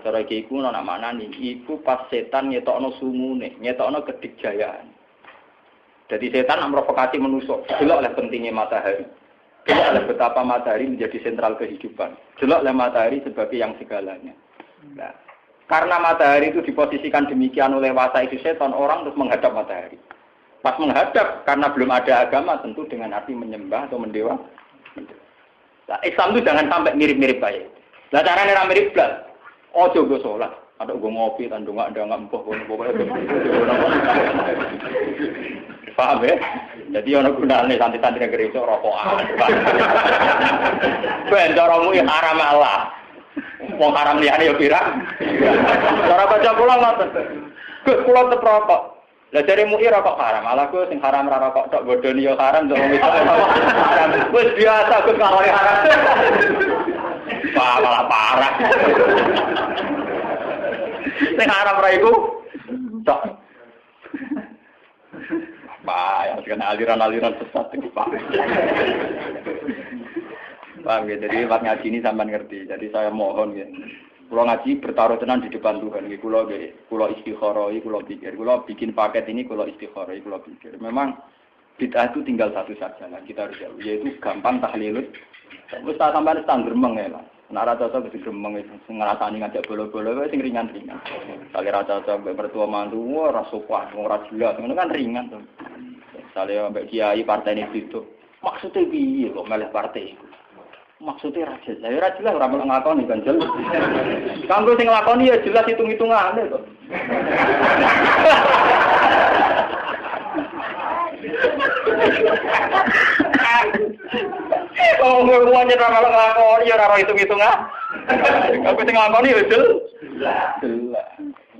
Speaker 2: Cara iki iku ana maknane iku pas setan ngetokno sumune, ngetokno kedikjayaan. Jadi setan memprovokasi manusia. Deloklah pentingnya matahari. Deloklah betapa matahari menjadi sentral kehidupan. Deloklah matahari sebagai yang segalanya. Nah, karena matahari itu diposisikan demikian oleh wasa itu setan, orang terus menghadap matahari. Pas menghadap, karena belum ada agama, tentu dengan arti menyembah atau mendewa. Nah, Islam itu jangan sampai mirip-mirip baik. Nah, caranya mirip belas. Oh, coba sholat. Ada gue ngopi, tandung nggak empuk, pokoknya. Paham ya? Jadi orang gunanya santri-santri negeri itu rokokan. Ben caramu ya haram Allah. Wong haram liyane ya pirang. Cara baca kula ngoten. Gus kula tetep rokok. Lah jare mu'i rokok haram. Malah Gus sing haram ra rokok tok bodoni ya haram to wong itu haram. Wis biasa Gus kalau haram. Malah parah. Sing haram ra iku tok. Apa ya kena aliran-aliran sesat itu Pak. Paham ya, jadi Pak ngaji ini sampean ngerti. Jadi saya mohon ya. Kulo ngaji bertaruh tenan di depan Tuhan. Kulo istikharah, kulo pikir. Kulo bikin paket ini kulo istikharah, kulo pikir. Memang bid'ah itu tinggal satu saja lah. Kita harus jauh. Yaitu gampang tahlilus. Wis tak sampean stand gremeng ya lah. Nek ora cocok wis gremeng wis ngrasani ngajak bolo-bolo wis sing ringan-ringan. Kali ra cocok mbek mertua mantu ora sopan, ora jelas. Ngono kan ringan to. Misalnya mbek kiai partai itu. Maksudnya piye kok melih partai iku? Maksudnya raja, saya raja lah orang ngelakoni kan jelas. Kanggo sing ngelakoni ya jelas hitung-hitungan kok. Oh, ngomong aja orang ngelakoni ya orang hitung-hitungan. Kanggo sing ngelakoni ya jelas. Jelas.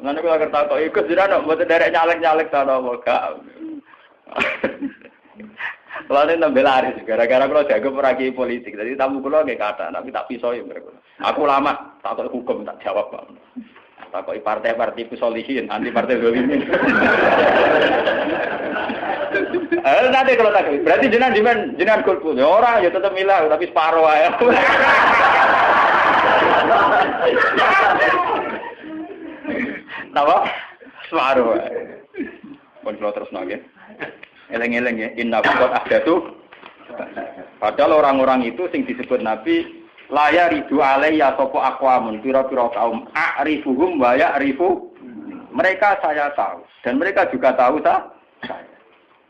Speaker 2: Nanti kalau kertas kok ikut sudah nak buat derek nyalek-nyalek tak ada apa. Kalau ini nambah laris, gara-gara kalau jago peragi politik, jadi tamu kalau kayak kata, tapi tak pisau ya mereka. Aku lama, takut hukum tak jawab bang. Takut partai-partai pisolihin, anti partai dolimin. Nanti kalau tak, berarti jenengan golput. Orang ya tetap milah, tapi separuh aja. Apa? Separuh aja. Kontrol terus nage. Eleng-eleng ya, inna qad ahdatu. Padahal orang-orang itu sing disebut Nabi laya ridu alayya sapa aqwamun pira-pira kaum a'rifuhum wa ya'rifu. Mereka saya tahu dan mereka juga tahu saya.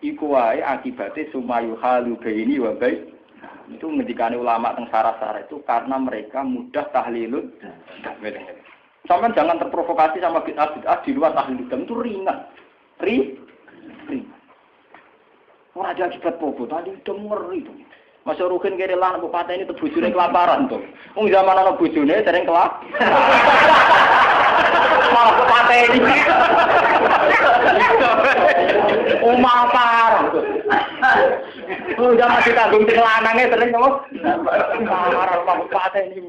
Speaker 2: Iku wae akibate sumayu halu baini wa bai. Itu ngendikane ulama teng sarah-sarah itu karena mereka mudah tahlilun. Sampeyan jangan terprovokasi sama bid'ah di luar tahlil itu ringan. Ora ada akibat popo, tadi udah ngeri tuh. Masa Rukin kira lah bupati ini terbujurnya kelaparan tuh. Wong zaman ana bojone sering kelap. Malah bupati ini. Umah parah tuh. Wong zaman ditanggung sing lanange sering apa? Parah Pak bupati ini.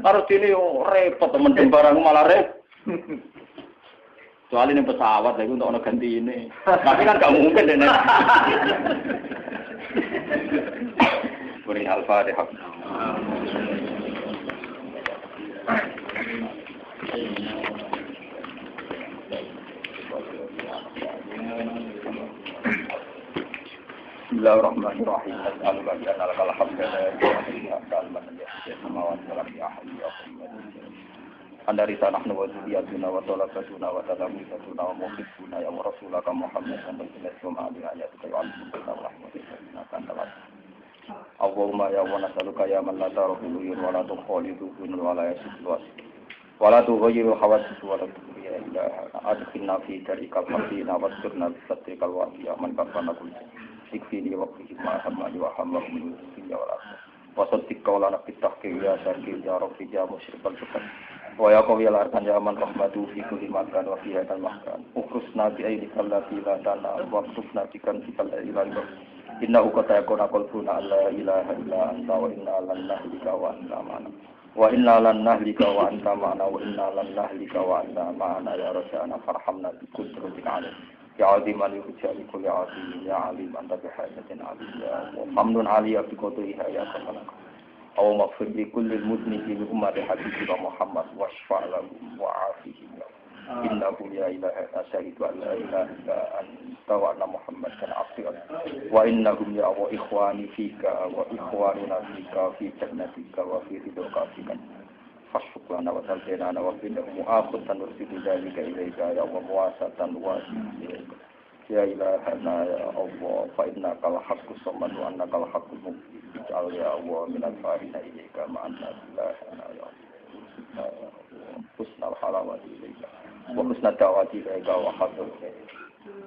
Speaker 2: Harus ini repot temen barang malah repot. Soalnya ini pesawat, lagi untuk ganti ini. Tapi kan gak mungkin deh. Beri Al-Fatihah. Bismillahirrahmanirrahim. As'aluka bi anna lakal hamdu la ilaha illa anta al-mayyit samawati wal ardi ahad ya Andari tanah wa zuriyatuna wa talaqatuna wa tadammituna wa muhibbuna ya rasulaka Muhammad sallallahu alaihi wasallam ayatika wa al-sunna wa rahmatika kantalat Allahumma ya wa nas'aluka ya man la tarahulu wa la tukhalidu wa la yasudwas wa la tughayyiru hawadith wa la tughayyiru illa adkhilna fi tarikal haqina wa sirna bi satrikal wasiya man kafana kulli ikfini wa qihma hamali wa hamlahu min dunya wa akhirah wa saddiqa wa la naqtahki ya sarki ya rabbi ya musyrikal syukur wa ya qawi al-arkan ya man rahmatu fi kulli makan wa fi hadal makan ukhrusna bi aidika allati la tana wa ktufna bi kantika la ilaha illa innahu qad yakuna qalbuna la ilaha illa anta wa inna lan nahlika wa anta ma'ana wa inna lan nahlika wa anta ma'ana wa inna lan nahlika wa anta ma'ana ya rabbana farhamna bi qudratika alaina ya aziman yujali kulli azim ya alim anta bi hajatin alim ya hamdun aliyya bi qadriha ya kamalak aw maghfir li kulli mudnibin ummati habibika Muhammad washfa' lahum wa afihim innahu ya ilaha asyhadu an la ilaha illa anta wa anna muhammadan abduka wa innahum ya wa ikhwani fika wa ikhwanuna fika fi jannatika wa fi ridwaka fika fashukrana wa talqina wa fi mu'akhatan nursidu dalika ilaika ya wa muwasatan wa ya ilahana ya Allah fa innaka al-haqqu samad wa annaka al-haqqu mubin ij'al ya Allah min al-farina ilaika ma'anna ilahana ya Allah husnal halawati ilaika wa husnal da'wati ilaika wa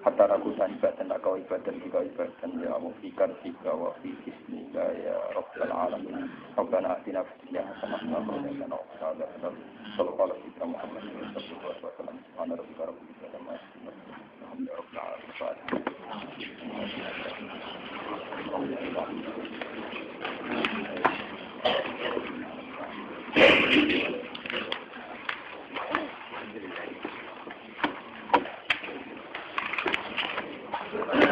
Speaker 2: hatta rakutan ibadan kau ibadan juga ibadan ya Allah fikar fika wa fi ismika ya rabbal alamin rabbana atina fid dunya hasanah wa qina adzaban nar sallallahu alaihi wa sallam sallallahu alaihi wa sallam subhana rabbika rabbil izzati amma yasifun Alhamdulillah.
Speaker 1: Allah.